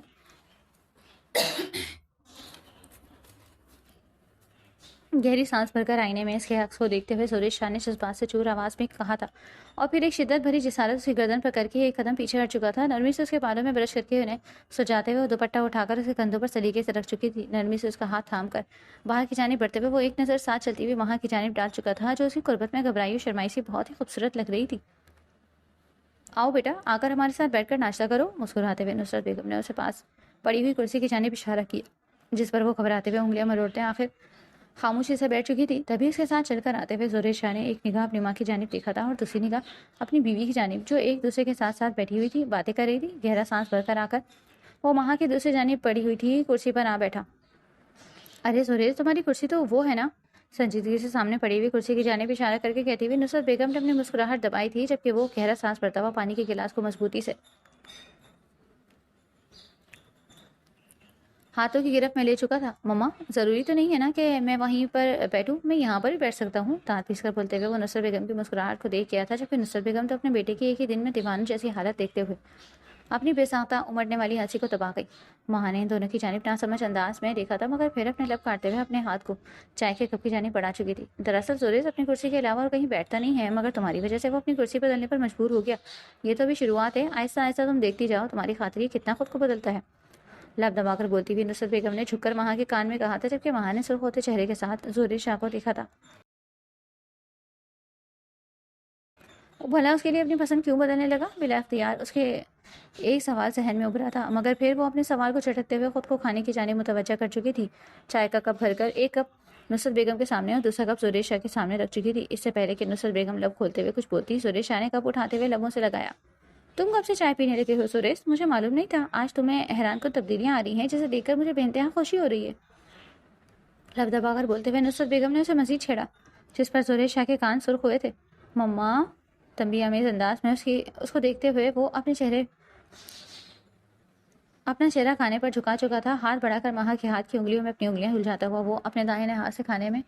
گہری سانس بھر کر آئینے میں اس کے عکس کو دیکھتے ہوئے زوریس شاہ نے جذبات سے چور آواز میں کہا تھا، اور پھر ایک شدت بھری جسارت اس کی گردن پر کر کے ایک قدم پیچھے ہٹ چکا تھا۔ نرمی سے اس کے بالوں میں برش کر کے انہیں سجاتے ہوئے دوپٹہ اٹھا کر اس کے کندھوں پر سلیقے سے رکھ چکی تھی۔ نرمی سے اس کا ہاتھ تھام کر باہر کی جانب بڑھتے ہوئے وہ ایک نظر ساتھ چلتی ہوئی وہاں کی جانب ڈال چکا تھا جو اس کی قربت میں گھبرائی اور شرمائی سی بہت ہی خوبصورت لگ رہی تھی۔ آؤ بیٹا، آ کر ہمارے ساتھ بیٹھ کر ناشتہ کرو، مسکراتے ہوئے نصرت بیگم نے اسے پاس پڑی ہوئی کرسی کی جانب اشارہ کیا جس پر وہ گھبراتے ہوئے انگلیاں مروڑتے آخر خاموشی سے بیٹھ چکی تھی۔ تبھی اس کے ساتھ چل کر آتے ہوئے زوریس شاہ نے ایک نگاہ اپنی ماں کی جانب دیکھا تھا اور دوسری نگاہ اپنی بیوی کی جانب جو ایک دوسرے کے ساتھ ساتھ بیٹھی ہوئی تھی، باتیں کر رہی تھی۔ گہرا سانس بھر کر آ کر وہ ماں کی دوسری جانب پڑی ہوئی تھی کرسی پر آ بیٹھا۔ ارے زوریس، تمہاری کرسی تو وہ ہے نا؟ سنجیدگی سے سامنے پڑی ہوئی کرسی کی جانب اشارہ کر کے کہتی ہوئی نصرت بیگم نے اپنی مسکراہٹ دبائی تھی، جبکہ وہ گہرا سانس بھرتا ہوا پانی کے گلاس کو مضبوطی سے ہاتھوں کی گرفت میں لے چکا تھا۔ مما، ضروری تو نہیں ہے نا کہ میں وہیں پر بیٹھوں، میں یہاں پر بھی بیٹھ سکتا ہوں، دانت پیس کر بولتے ہوئے وہ نصرت بیگم کی مسکراہٹ کو دیکھ گیا تھا، جبکہ نصرت بیگم تو اپنے بیٹے کی ایک ہی دن میں دیوانوں جیسی حالت دیکھتے ہوئے اپنی بے ساختہ امڑنے والی ہنسی کو دبا گئی۔ ماں نے ان دونوں کی جانب ناسمجھ انداز میں دیکھا تھا، مگر پھر اپنے لب کاٹتے ہوئے اپنے ہاتھ کو چائے کے کپ کی جانب بڑھا چکی تھی۔ دراصل زوریس اپنی کرسی کے علاوہ اور کہیں بیٹھتا نہیں ہے، مگر تمہاری وجہ سے وہ اپنی کرسی بدلنے پر مجبور ہو گیا۔ یہ تو ابھی شروعات ہے، آہستہ آہستہ تم دیکھتی جاؤ تمہاری خاطر یہ کتنا خود کو بدلتا ہے۔ لب دبا کر بولتی ہوئی نصرت بیگم نے جھک کر وہاں کے کان میں کہا تھا، جبکہ وہاں نے سرخ ہوتے چہرے کے ساتھ زوریس شاہ کو دیکھا تھا۔ بھلا اس کے لیے اپنی پسند کیوں بدلنے لگا؟ بلا اختیار اس کے ایک سوال ذہن میں ابھرا تھا، مگر پھر وہ اپنے سوال کو چٹکتے ہوئے خود کو کھانے کی جانب متوجہ کر چکی تھی۔ چائے کا کپ بھر کر ایک کپ نصرت بیگم کے سامنے اور دوسرا کپ زوریس شاہ کے سامنے رکھ چکی تھی۔ اس سے پہلے کہ نصرت بیگم لب کھولتے ہوئے کچھ بولتی، زوریس شاہ نے کپ اٹھاتے ہوئے لبوں سے لگایا۔ تم کب سے چائے پینے لگے ہو زوریس؟ مجھے معلوم نہیں تھا، آج تمہیں حیران کن تبدیلیاں آ رہی ہیں جسے دیکھ کر مجھے بے انتہا خوشی ہو رہی ہے۔ لب دبا کر بولتے ہوئے نصرت بیگم نے اسے مزید چھیڑا، جس پر زوریس شاہ کے کان سرخ ہوئے تھے۔ مما، تنبیہ آمیز انداز میں اس کو دیکھتے ہوئے وہ اپنا چہرہ کھانے پر جھکا چکا تھا۔ ہاتھ بڑھا کر ماں کے ہاتھ کی انگلیوں میں اپنی انگلیاں الجھاتا ہوا وہ اپنے دائیں ہاتھ سے کھانے میں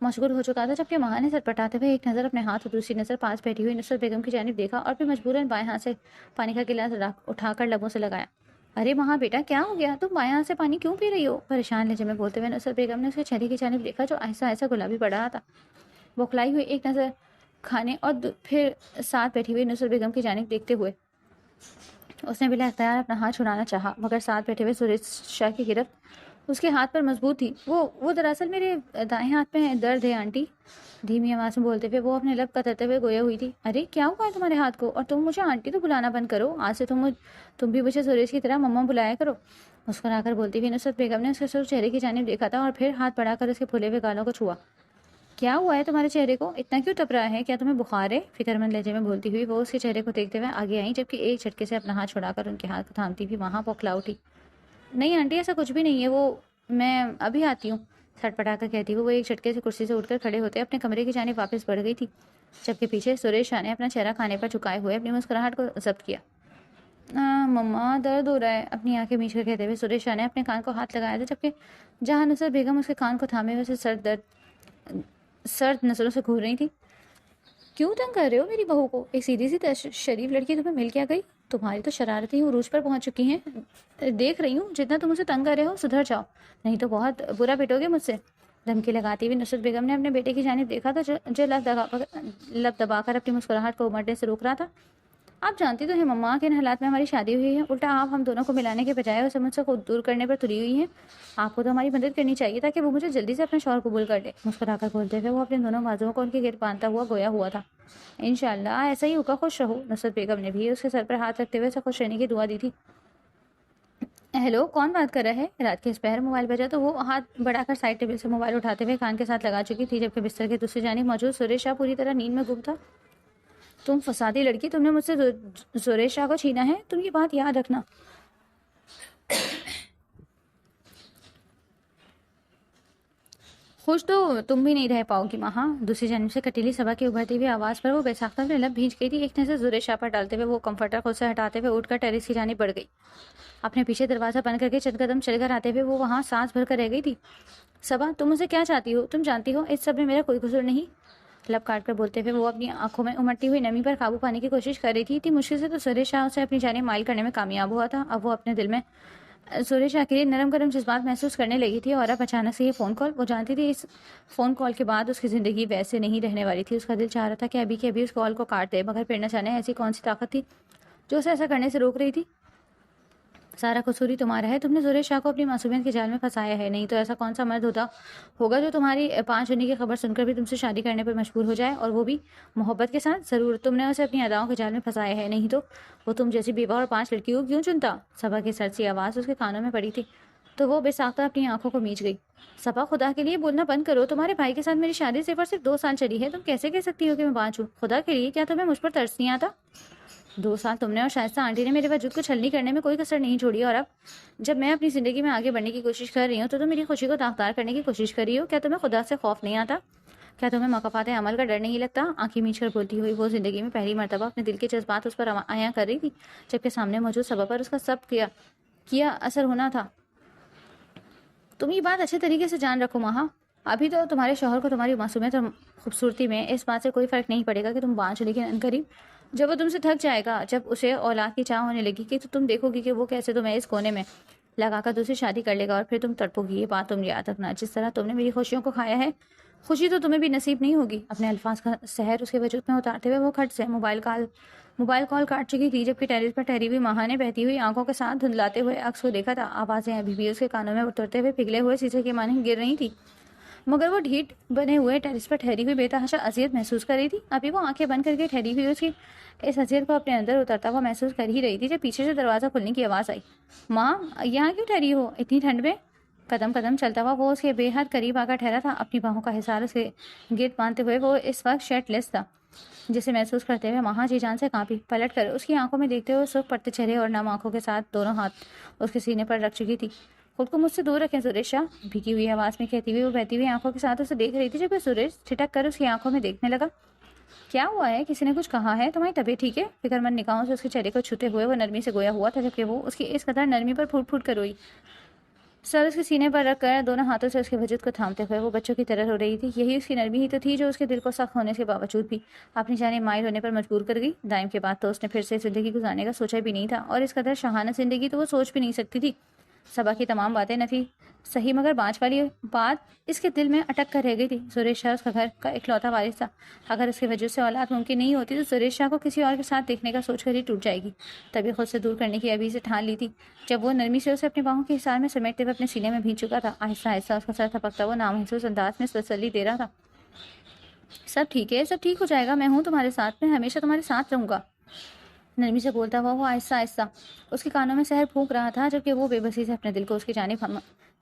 مشغول ہو چکا تھا، جبکہ ماں نے سر پٹاتے ہوئے ایک نظر اپنے ہاتھ اور دوسری نظر پاس بیٹھی ہوئی نصرت بیگم کی جانب دیکھا اور پھر مجبوراً بائیں ہاتھ سے پانی کا گلاس اٹھا کر لبوں سے لگایا۔ ارے ماں بیٹا، کیا ہو گیا؟ تم بائیں ہاتھ سے پانی کیوں پی رہی ہو؟ پریشان لہجے میں بولتے ہوئے نصرت بیگم نے اس کے چہرے کی جانب دیکھا جو آہستہ آہستہ گلابی پڑ رہا تھا۔ بوکھلائی ہوئی ایک نظر کھانے اور پھر ساتھ بیٹھی ہوئی نصرت بیگم کی جانب دیکھتے ہوئے اس نے بلا اختیار اپنا ہاتھ چھڑانا چاہا، مگر ساتھ بیٹھے ہوئے زوریس شاہ کی گرفت اس کے ہاتھ پر مضبوط تھی۔ وہ دراصل میرے دائیں ہاتھ میں درد ہے آنٹی، دھیمی آواز میں بولتے ہوئے وہ اپنے لب قطرتے ہوئے گویا ہوئی تھی۔ ارے کیا ہوا ہے تمہارے ہاتھ کو؟ اور تم مجھے آنٹی تو بلانا بند کرو، آج سے تم بھی مجھے زوریس کی طرح مما بلایا کرو، مسکرا کر بولتی ہوئی نصرت بیگم نے اس کے سرخ چہرے کی جانب دیکھا تھا اور پھر ہاتھ بڑھا کر اس کے پھولے ہوئے گالوں کو چھوا۔ کیا ہوا ہے تمہارے چہرے کو؟ اتنا کیوں تپ رہا ہے؟ کیا تمہیں بخار ہے؟ فکر مند لہجے میں بولتی ہوئی وہ اس کے چہرے کو دیکھتے ہوئے آگے آئیں، جبکہ ایک جھٹکے سے اپنا ہاتھ چھڑا کر ان کے ہاتھ کو تھامتی ہوئی وہاں بوکھلا اٹھی۔ نہیں آنٹی، ایسا کچھ بھی نہیں ہے، میں ابھی آتی ہوں، سٹ پٹا کر کہتی وہ ایک جھٹکے سے کرسی سے اٹھ کر کھڑے ہوتے اپنے کمرے کی جانب واپس بڑھ گئی تھی، جبکہ پیچھے زوریس شاہ نے اپنا چہرہ کھانے پر جھکائے ہوئے اپنی مسکراہٹ کو ضبط کیا۔ مما، درد ہو رہا ہے، اپنی آنکھیں میچ کر کہتے ہوئے زوریس شاہ نے اپنے کان کو ہاتھ لگایا تھا، جبکہ جہاں نصرت بیگم اس کے کان کو تھامے ہوئے سرد نظروں سے گھور رہی تھی۔ کیوں تنگ کر رہے ہو میری بہو کو؟ ایک سیدھی سی شریف لڑکی تمہیں مل کیا گئی؟ تمہاری تو شرارتیں عروج پر پہنچ چکی ہیں، دیکھ رہی ہوں جتنا تم اسے تنگ کر رہے ہو، سدھر جاؤ نہیں تو بہت برا پٹو گے مجھ سے، دھمکی لگاتی ہوئی نصرت بیگم نے اپنے بیٹے کی جانب دیکھا تھا جو لب دبا کر اپنی مسکراہٹ کو امڑنے سے روک رہا تھا۔ آپ جانتی تو ہیں مما کن حالات میں ہماری شادی ہوئی ہے، الٹا آپ ہم دونوں کو ملانے کے بجائے اسے مجھ سے خود دور کرنے پر تلی ہوئی ہیں۔ آپ کو تو ہماری مدد کرنی چاہیے تاکہ وہ مجھے جلدی سے اپنا شوہر قبول کر لے، مسکرا کر بولتے ہوئے وہ اپنے دونوں بازوؤں کو ان کے گرد باندھتا ہوا گویا ہوا تھا۔ انشاءاللہ ایسا ہی ہوگا، خوش رہو۔ نصرت بیگم نے بھی اس کے سر پر ہاتھ رکھتے ہوئے اسے خوش رہنے کی دعا دی تھی۔ ہیلو، کون بات کر رہا ہے؟ رات کے اس پہر موبائل بجا تو وہ ہاتھ بڑھا کر سائڈ ٹیبل سے موبائل اٹھاتے ہوئے کان کے ساتھ لگا چکی تھی، جبکہ بستر کے دوسری جانب موجود سریش شاہ پوری طرح نیند میں گم تھا۔ تم فسادی لڑکی، تم نے مجھ سے سریش شاہ کو چھینا ہے، تم یہ بات یاد رکھنا۔ خوش تو تم بھی نہیں رہ پاؤ گی ماہا۔ دوسری جانب سے کٹیلی صبا کی ابھرتی ہوئی آواز پر وہ بے ساختہ اپنے لب بھینچ گئی تھی۔ ایک نظر زورے شاہ پر ڈالتے ہوئے وہ کمفرٹر خود سے ہٹاتے ہوئے اٹھ کر ٹیرس کی جانب بڑھ گئی۔ اپنے پیچھے دروازہ بند کر کے چند قدم چل کر آتے ہوئے وہ وہاں سانس بھر کر رہ گئی تھی۔ صبا، تم مجھے کیا چاہتی ہو؟ تم جانتی ہو اس سب میں میرا کوئی قصور نہیں۔ لب کاٹ کر بولتے ہوئے وہ اپنی آنکھوں میں امڑتی ہوئی نمی پر قابو پانے کی کوشش کر رہی تھی۔ اتنی مشکل سے تو سریش شاہ اسے اپنی جانب مائل کرنے میں کامیاب ہوا تھا۔ اب وہ اپنے دل میں سریش شاہ کے لیے نرم گرم جذبات محسوس کرنے لگی تھی، اور اب اچانک سے یہ فون کال، وہ جانتی تھی اس فون کال کے بعد اس کی زندگی ویسے نہیں رہنے والی تھی۔ اس کا دل چاہ رہا تھا کہ ابھی اس کال کو کاٹ دے، مگر پھر نہ جانے ایسی کون سی طاقت تھی جو اسے ایسا کرنے سے روک رہی تھی۔ سارا قصور ہی تمہارا ہے، تم نے زورے شاہ کو اپنی معصومیت کے جال میں پھنسایا ہے، نہیں تو ایسا کون سا مرد ہوگا جو تمہاری 5 ہونے کی خبر سن کر بھی تم سے شادی کرنے پر مجبور ہو جائے، اور وہ بھی محبت کے ساتھ۔ ضرور تم نے اسے اپنی اداؤں کے جال میں پھنسایا ہے، نہیں تو وہ تم جیسی بیوہ اور 5 لڑکیوں کو کیوں چنتا؟ صبا کی سرد سی آواز اس کے کانوں میں پڑی تھی تو وہ بے ساختہ اپنی آنکھوں کو میچ گئی۔ صبا، خدا کے لیے بولنا بند کرو، تمہارے بھائی کے ساتھ میری شادی صرف 2 سال چلی ہے، تم کیسے کہہ سکتی ہو کہ میں 5 ہوں؟ خدا کے لیے، کیا تمہیں مجھ پر ترس نہیں آتا؟ 2 سال تم نے اور شائستہ آنٹی نے میرے وجود کو چھلنی کرنے میں کوئی کسر نہیں چھوڑی، اور اب جب میں اپنی زندگی میں آگے بڑھنے کی کوشش کر رہی ہوں تو تم میری خوشی کو داغدار کرنے کی کوشش کر رہی ہو۔ کیا تمہیں خدا سے خوف نہیں آتا؟ کیا تمہیں مقافات عمل کا ڈر نہیں لگتا؟ آنکھیں میچ کر بولتی ہوئی وہ زندگی میں پہلی مرتبہ اپنے دل کے جذبات اس پر عیاں کر رہی تھی، جبکہ سامنے موجود صبا پر اس کا سب کیا اثر ہونا تھا۔ تم یہ بات اچھے طریقے سے جان رکھو ماہا، ابھی تو تمہارے شوہر کو تمہاری معصومیت اور خوبصورتی میں اس بات سے کوئی فرق نہیں پڑے گا کہ تم 5 ہو، لیکن عنقریب جب وہ تم سے تھک جائے گا، جب اسے اولاد کی چاہ ہونے لگی کہ تو تم دیکھو گی کہ وہ کیسے تمہیں اس کونے میں لگا کر دوسری شادی کر لے گا، اور پھر تم تڑپو گی۔ یہ بات تم یاد رکھنا، جس طرح تم نے میری خوشیوں کو کھایا ہے، خوشی تو تمہیں بھی نصیب نہیں ہوگی۔ اپنے الفاظ کا سحر اس کے وجود میں اتارتے ہوئے وہ کھٹ سے موبائل کال کاٹ چکی تھی، جبکہ ٹیرس پر ٹھہری ہوئی ماہا نے بہتی ہوئی آنکھوں کے ساتھ دھندلاتے ہوئے عکس کو دیکھا تھا۔ آوازیں ابھی بھی اس کے کانوں میں اترتے ہوئے پگھلے ہوئے شیشے کی مانند گر رہی تھی، مگر وہ ڈھیٹ بنے ہوئے ٹیرس پر ٹھہری ہوئی بے تحاشا اذیت محسوس کر رہی تھی۔ ابھی وہ آنکھیں بند کر کے ٹھہری ہوئی اس کی اس اذیت کو اپنے اندر اترتا ہوا محسوس کر ہی رہی تھی جب پیچھے سے دروازہ کھلنے کی آواز آئی۔ ماں، یہاں کیوں ٹھہری ہو اتنی ٹھنڈ میں؟ قدم قدم چلتا ہوا وہ اس کے بے حد قریب آ کر ٹھہرا تھا، اپنی باہوں کا حصار اس کے گرد باندھتے ہوئے وہ اس وقت شرٹ لیس تھا، جسے محسوس کرتے ہوئے ماہا جی جان سے کانپی۔ پلٹ کر اس کی آنکھوں میں دیکھتے ہوئے سرخ پڑتے چہرے اور نم آنکھوں کے ساتھ دونوں ہاتھ اس کے سینے پر رکھ چکی تھی۔ خود کو مجھ سے دور رکھیں سریش شاہ، بھیگی ہوئی آواز میں کہتی ہوئی وہ بہتی ہوئی آنکھوں کے ساتھ اسے دیکھ رہی تھی، جب سریش چھٹک کر اس کی آنکھوں میں دیکھنے لگا۔ کیا ہوا ہے؟ کسی نے کچھ کہا ہے؟ تمہاری طبیعت ٹھیک ہے؟ فکر مند نگاہوں سے اس کے چہرے کو چھوتے ہوئے وہ نرمی سے گویا ہوا تھا، جبکہ وہ اس کی اس قدر نرمی پر پھوٹ پھوٹ کر روئی۔ سر اس کے سینے پر رکھ کر دونوں ہاتھوں سے اس کے وجود کو تھامتے ہوئے وہ بچوں کی طرح رو رہی تھی۔ یہی اس کی نرمی ہی تو تھی جو اس کے دل کو سخت ہونے کے باوجود بھی اپنی جانب مائل ہونے پر مجبور کر گئی۔ دائم کے بعد تو اس نے پھر سے زندگی گزارنے کا سوچا بھی نہیں تھا، اور اس قدر شاہانہ زندگی تو وہ سوچ بھی نہیں سکتی تھی۔ صبا کی تمام باتیں نہ تھی صحیح، مگر 5 والی بات اس کے دل میں اٹک کر رہ گئی تھی۔ سریش شاہ اس کا گھر کا اکلوتا وارث تھا، اگر اس کے وجود سے اولاد ممکن نہیں ہوتی تو سریش شاہ کو کسی اور کے ساتھ دیکھنے کا سوچ کر ہی ٹوٹ جائے گی۔ تبھی خود سے دور کرنے کی ابھی سے ٹھان لی تھی، جب وہ نرمی سے اسے اپنی باہوں کے حصار میں سمیٹتے ہوئے اپنے سینے میں بھیگ چکا تھا۔ آہستہ آہستہ اس کا سر تھپکتا وہ نامحسوس انداز میں تسلی دے رہا تھا۔ سب ٹھیک ہے، سب ٹھیک ہو جائے گا، میں ہوں تمہارے ساتھ، میں ہمیشہ تمہارے ساتھ رہوں گا۔ نرمی سے بولتا ہوا وہ آہستہ آہستہ اس کے کانوں میں سحر پھونک رہا تھا، جبکہ وہ بے بسی سے اپنے دل کو اس کی جانب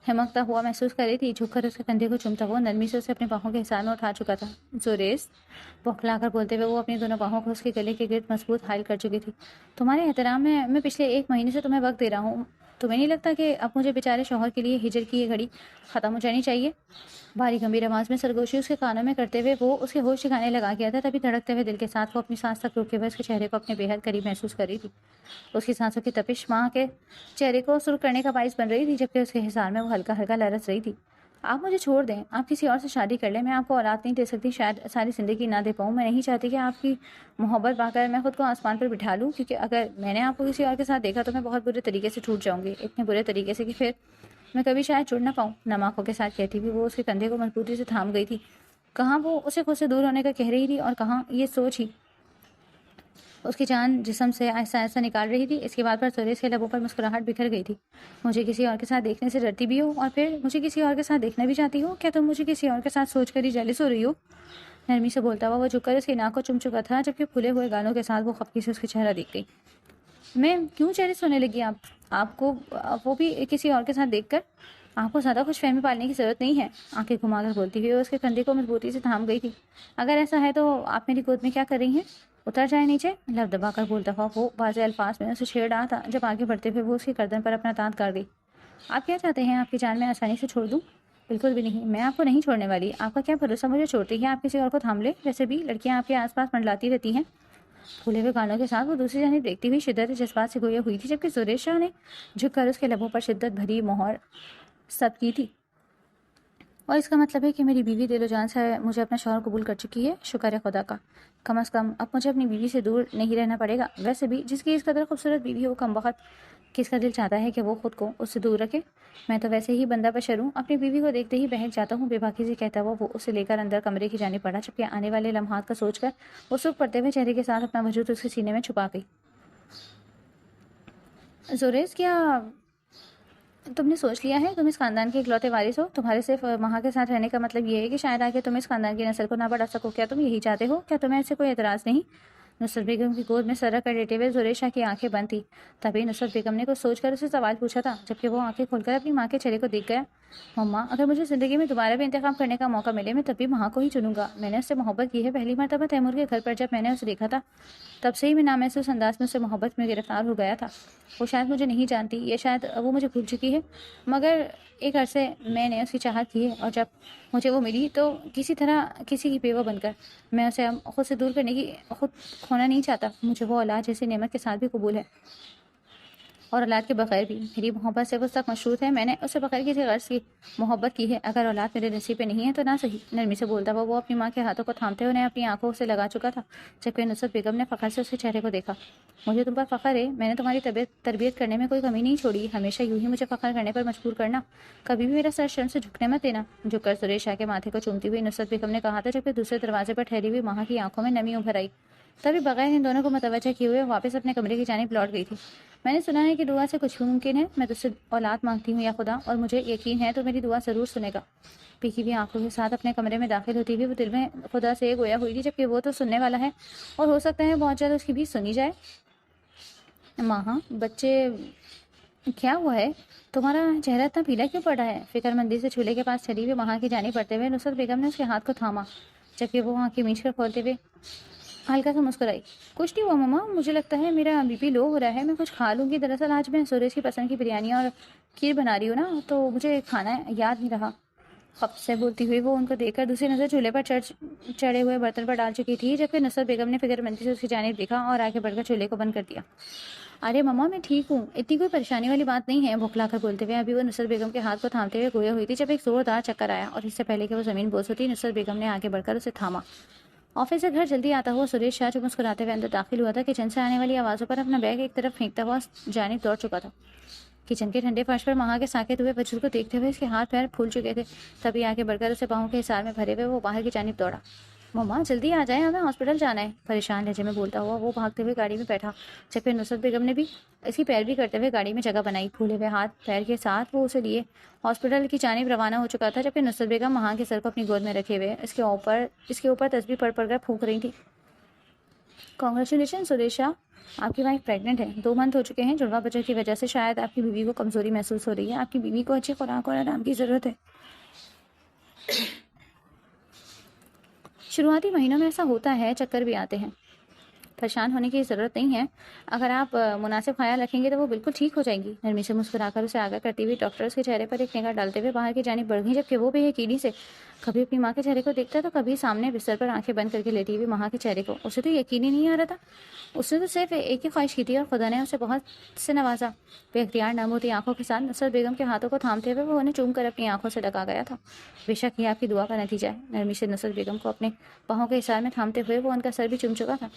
ہمکتا ہوا محسوس کر رہی تھی۔ جھک کر اس کے کندھے کو چومتا ہوا نرمی سے اسے اپنے باہوں کے حصار میں اٹھا چکا تھا۔ زوریس، بوکھلا کر بولتے ہوئے وہ اپنی دونوں باہوں کو اس کے گلے کے گرد مضبوط حائل کر چکی تھی۔ تمہارے احترام میں پچھلے 1 مہینے سے تمہیں وقت دے رہا ہوں، تمہیں نہیں لگتا کہ اب مجھے بیچارے شوہر کے لیے ہجر کی یہ گھڑی ختم ہو جانی چاہیے؟ بھاری گمبھیر آواز میں سرگوشی اس کے کانوں میں کرتے ہوئے وہ اس کے ہوش ٹھکانے لگا گیا تھا۔ تبھی دھڑکتے ہوئے دل کے ساتھ وہ اپنی سانس تک روکے ہوئے اس کے چہرے کو اپنے بے حد قریب محسوس کر رہی تھی۔ اس کی سانسوں کی تپش ماں کے چہرے کو سرخ کرنے کا باعث بن رہی تھی، جبکہ اس کے حصار میں وہ ہلکا ہلکا لرز رہی تھی۔ آپ مجھے چھوڑ دیں، آپ کسی اور سے شادی کر لیں، میں آپ کو اولاد نہیں دے سکتی، شاید ساری زندگی نہ دے پاؤں، میں نہیں چاہتی کہ آپ کی محبت پا کر میں خود کو آسمان پر بٹھا لوں، کیونکہ اگر میں نے آپ کو کسی اور کے ساتھ دیکھا تو میں بہت برے طریقے سے ٹوٹ جاؤں گی، اتنے برے طریقے سے کہ پھر میں کبھی شاید جڑ نہ پاؤں۔ نم آنکھوں کے ساتھ کہتی ہوئی وہ اس کے کندھے کو مضبوطی سے تھام گئی تھی۔ کہاں وہ اسے خود سے دور ہونے کا کہہ رہی تھی، اور کہاں یہ سوچ ہی اس کی جان جسم سے آہستہ آہستہ نکال رہی تھی۔ اس کے بعد پر سریش کے لبوں پر مسکراہٹ بکھر گئی تھی۔ مجھے کسی اور کے ساتھ دیکھنے سے ڈرتی بھی ہو، اور پھر مجھے کسی اور کے ساتھ دیکھنا بھی چاہتی ہو؟ کیا تم مجھے کسی اور کے ساتھ سوچ کر ہی جیلس ہو رہی ہو؟ نرمی سے بولتا ہوا وہ جھک کر اس کی ناک کو چوم چکا تھا، جبکہ پھولے ہوئے گالوں کے ساتھ وہ خفگی سے اس کا چہرہ دیکھ گئی۔ میں کیوں چہرے سونے لگی آپ کو وہ بھی کسی اور کے ساتھ دیکھ کر؟ آپ کو زیادہ خوش فہمی پالنے کی ضرورت نہیں ہے، آنکھیں گھما کر بولتی ہوئی اس کے کندھے کو مضبوطی سے تھام گئی تھی۔ اگر ایسا ہے تو آپ میری گود میں کیا کر رہی ہیں؟ اتر جائے نیچے، لب دبا کر بولتا ہوا وہ واضح الفاظ میں اسے چھیڑ رہا تھا جب آگے بڑھتے ہوئے وہ اس کی گردن پر اپنا دانت گاڑ گئی۔ آپ کیا چاہتے ہیں؟ آپ کی جان میں آسانی سے چھوڑ دوں؟ بالکل بھی نہیں، میں آپ کو نہیں چھوڑنے والی۔ آپ کا کیا بھروسہ مجھے چھوڑتی ہے آپ کسی اور کو تھام لے؟ ویسے بھی لڑکیاں آپ کے آس پاس منڈلاتی رہتی ہیں۔ پھولے ہوئے گانوں کے ساتھ وہ دوسری جانب دیکھتی ہوئی شدت جذبات سے گویا ہوئی تھی، جبکہ زریش شاہ نے جھک کر اس کے لبوں پر شدت بھری مہر ثبت کی تھی۔ اور اس کا مطلب ہے کہ میری بیوی دل و جان سے مجھے اپنا شوہر قبول کر چکی ہے۔ شکر ہے خدا کا، کم از کم اب مجھے اپنی بیوی سے دور نہیں رہنا پڑے گا۔ ویسے بھی جس کی اس قدر خوبصورت بیوی ہو، کم وقت کس کا دل چاہتا ہے کہ وہ خود کو اس سے دور رکھے؟ میں تو ویسے ہی بندہ بشر ہوں، اپنی بیوی کو دیکھتے ہی بہک جاتا ہوں، بے باکی سے کہتا ہوا وہ اسے لے کر اندر کمرے کی جانب بڑھا، جبکہ آنے والے لمحات کا سوچ کر وہ سکھ پڑتے ہوئے چہرے کے ساتھ اپنا وجود اس کے سینے میں چھپا گئی۔ زوریس، کیا تم نے سوچ لیا ہے تم اس خاندان کے اکلوتے وارث ہو؟ تمہارے صرف وہاں کے ساتھ رہنے کا مطلب یہ ہے کہ شاید آگے تم اس خاندان کی نسل کو نہ بڑھا سکو؟ کیا تم یہی چاہتے ہو؟ کیا تمہیں ایسے کوئی اعتراض نہیں؟ نصرت بیگم کی گود میں سر رکھ کر لیٹے ہوئے زریش شاہ کی آنکھیں بند تھی۔ تبھی نصرت بیگم نے کچھ سوچ کر اسے سوال پوچھا تھا، جبکہ وہ آنکھیں کھول کر اپنی ماں کے چہرے کو دیکھ گیا۔ مما، اگر مجھے زندگی میں دوبارہ بھی انتخاب کرنے کا موقع ملے، میں تب بھی ماں کو ہی چنوں گا۔ میں نے اس سے محبت کی ہے۔ پہلی مرتبہ تیمور کے گھر پر جب میں نے اسے دیکھا تھا، تب سے ہی میں نامحسوس انداز میں اس سے محبت میں گرفتار ہو گیا تھا۔ وہ شاید مجھے نہیں جانتی، یا شاید وہ مجھے بھول چکی ہے، مگر ایک عرصے میں نے اس کی چاہت کی ہے، اور جب مجھے وہ ملی تو کسی طرح کسی کی بیوہ بن کر میں اسے خود سے دور کرنے کی خود کھونا نہیں چاہتا۔ مجھے وہ اولاد جیسی نعمت کے ساتھ بھی قبول ہے، اور اولاد کے بغیر بھی۔ میری محبت سے وہ تک مشروط ہے، میں نے اس سے بغیر کسی غرض کی محبت کی ہے۔ اگر اولاد میرے نصیب پہ نہیں ہے تو نہ صحیح، نرمی سے بولتا وہ اپنی ماں کے ہاتھوں کو تھامتے ہوئے اپنی آنکھوں سے لگا چکا تھا، جبکہ نصرت بیگم نے فخر سے اس کے چہرے کو دیکھا۔ مجھے تم پر فخر ہے، میں نے تمہاری تربیت کرنے میں کوئی کمی نہیں چھوڑی، ہمیشہ یوں ہی مجھے فخر کرنے پر مجبور کرنا، کبھی بھی میرا سر شرم سے جھکنے مت دینا۔ جھک کر زریش شاہ کے ماتھے کو چومتی ہوئی نصرت بیگم نے کہا تھا، جبکہ دوسرے دروازے پر ٹھہری ہوئی ماں کی آنکھوں میں نمی ابھر آئی۔ تبھی بغیر ان دونوں کو متوجہ کیے ہوئے واپس اپنے کمرے کی جانب لوٹ گئی تھی۔ میں نے سنا ہے کہ دعا سے کچھ بھی ممکن ہے، میں تجھ سے اولاد مانگتی ہوں یا خدا، اور مجھے یقین ہے تو میری دعا ضرور سنے گا۔ پیکی ہوئی آنکھوں کے ساتھ اپنے کمرے میں داخل ہوتی ہوئی وہ دل میں خدا سے گویا ہوئی تھی، جبکہ وہ تو سننے والا ہے، اور ہو سکتا ہے بہت جلد اس کی بھی سنی جائے۔ ماں، بچے کیا ہوا ہے؟ تمہارا چہرہ اتنا پیلا کیوں پڑا ہے؟ فکر مندی سے چولہے کے پاس چلی ہوئی ماں کی جانب بڑھتے ہوئے نصرت بیگم نے اس کے ہاتھ کو تھاما، جبکہ وہ آنکھیں میچ کر کھولتے ہوئے ہلکا سا مسکرائی۔ کچھ نہیں ہوا مما، مجھے لگتا ہے میرا بی پی لو ہو رہا ہے، میں کچھ کھا لوں گی۔ دراصل آج میں سوریش کی پسند کی بریانی اور کھیر بنا رہی ہوں نا، تو مجھے کھانا یاد نہیں رہا۔ خفت سے بولتی ہوئی وہ ان کو دیکھ کر دوسری نظر چولہے پر چڑھے ہوئے برتن پر ڈال چکی تھی، جبکہ نصرت بیگم نے فکر مندی سے اس کی جانب دیکھا اور آگے بڑھ کر چولہے کو بند کر دیا۔ ارے مما، میں ٹھیک ہوں، اتنی کوئی پریشانی والی بات نہیں ہے۔ بھوکلا کر بولتے ہوئے ابھی وہ نصرت بیگم کے ہاتھ کو تھامتے ہوئے گویا ہوئی تھی، جب ایک زوردار چکر آیا، اور اس سے پہلے کہ وہ زمین بوس ہوتی، نصرت بیگم نے آگے بڑھ کر اسے تھاما۔ آفس سے گھر جلدی آتا ہوا سریش شاہ جو مسکراتے ہوئے اندر داخل ہوا تھا، کچن سے آنے والی آوازوں پر اپنا بیگ ایک طرف پھینکتا ہوا جانب دوڑ چکا تھا۔ کچن کے ٹھنڈے فرش پر ماں کے ساکت ہوئے وجود کو دیکھتے ہوئے اس کے ہاتھ پیر پھول چکے تھے۔ تبھی آگے بڑھ کر اسے پاؤں کے حصار میں بھرے ہوئے وہ باہر کی جانب دوڑا۔ مما جلدی آ جائیں، ہمیں ہاسپٹل جانا ہے، پریشان لہجے میں بولتا ہوا وہ بھاگتے ہوئے گاڑی میں بیٹھا، جبکہ نصرت بیگم نے بھی اس کی پیروی کرتے ہوئے گاڑی میں جگہ بنائی۔ پھولے ہوئے ہاتھ پیر کے ساتھ وہ اسے لیے ہاسپٹل کی جانب روانہ ہو چکا تھا، جبکہ نصرت بیگم ماں کے سر کو اپنی گود میں رکھے ہوئے اس کے اوپر تسبیح پڑھ پڑھ کر پھونک رہی تھی۔ کانگریچولیشن سریش شاہ، آپ کی وائف پریگننٹ ہے، 2 منتھ ہو چکے ہیں۔ جڑواں بچے کی وجہ سے شاید آپ کی بیوی کو کمزوری محسوس ہو رہی ہے، آپ کی بیوی کو اچھی خوراک اور آرام کی ضرورت ہے۔ شروعاتی مہینوں میں ایسا ہوتا ہے، چکر بھی آتے ہیں، پریشان ہونے کی ضرورت نہیں ہے، اگر آپ مناسب خیال رکھیں گے تو وہ بالکل ٹھیک ہو جائیں گی۔ نرمی سے مسکرا کر اسے آگاہ کرتی ہوئی ڈاکٹر اس کے چہرے پر ایک نگاہ ڈالتے ہوئے باہر کی جانب بڑھ گئی، جبکہ وہ بے یقینی سے کبھی اپنی ماں کے چہرے کو دیکھتا تو کبھی سامنے بستر پر آنکھیں بند کر کے لیٹی ہوئی ماں کے چہرے کو۔ اسے تو یقین ہی نہیں آ رہا تھا، اس نے تو صرف ایک ہی خواہش کی تھی، اور خدا نے اسے بہت سے نوازا۔ بے اختیار نم ہوتی آنکھوں کے ساتھ نصرت بیگم کے ہاتھوں کو تھامتے ہوئے وہ انہیں چوم کر اپنی آنکھوں سے لگا گیا تھا۔ بے شک یہ آپ کی دعا کا نتیجہ ہے۔ نرمی سے نصرت بیگم کو اپنے باہوں کے حصار میں تھامتے ہوئے وہ ان کا سر بھی چوم چکا تھا۔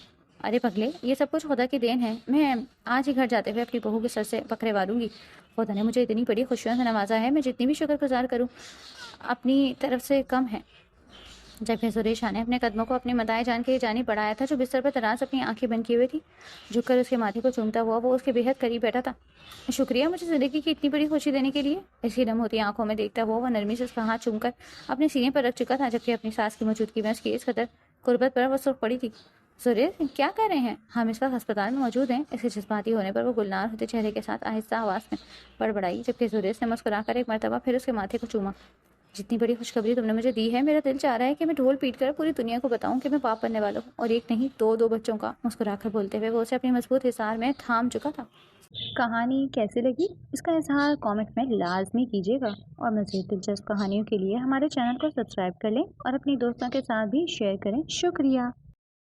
ارے پگلے، یہ سب کچھ خدا کی دین ہے، میں آج ہی گھر جاتے ہوئے اپنی بہو کے سر سے بکرے والوں گی۔ خدا نے مجھے اتنی بڑی خوشیوں سے نوازا ہے، میں جتنی بھی شکر گزار کروں اپنی طرف سے کم ہے۔ جبکہ سریش شاہ نے اپنے قدموں کو اپنی مدائے جان کے جانب بڑھایا تھا، جو بستر پر دراز اپنی آنکھیں بند کیے ہوئے تھی، جھک کر اس کے ماتھے کو چومتا ہوا وہ اس کے بے حد قریب بیٹھا تھا۔ شکریہ مجھے زندگی کی اتنی بڑی خوشی دینے کے لیے۔ اس کی نم ہوتی آنکھوں میں دیکھتا ہوا وہ نرمی سے اس کا ہاتھ چوم کر اپنے سینے پر رکھ چکا تھا، جبکہ اپنی ساس کی موجودگی میں اس کی اس قدر قربت پر وہ سرخ پڑی تھی۔ زریز کیا کر رہے ہیں؟ ہم اس وقت ہسپتال میں موجود ہیں۔ اس کے جذباتی ہونے پر وہ گلنار ہوتے چہرے کے ساتھ آہستہ آواز میں بڑبڑائی، جبکہ زریز نے مسکرا کر ایک مرتبہ پھر اس کے ماتھے کو چوما۔ جتنی بڑی خوشخبری تم نے مجھے دی ہے، میرا دل چاہ رہا ہے کہ میں ڈھول پیٹ کر پوری دنیا کو بتاؤں کہ میں پاپ بننے والا ہوں، اور ایک نہیں دو بچوں کا۔ مسکرا کر بولتے ہوئے وہ اسے اپنی مضبوط حصار میں تھام چکا تھا۔ کہانی کیسی لگی؟ اس کا اظہار کامنٹ میں لازمی کیجیے گا، اور مزید دلچسپ کہانیوں کے لیے ہمارے چینل کو سبسکرائب کر لیں اور اپنی دوستوں کے ساتھ بھی شیئر کریں۔ شکریہ۔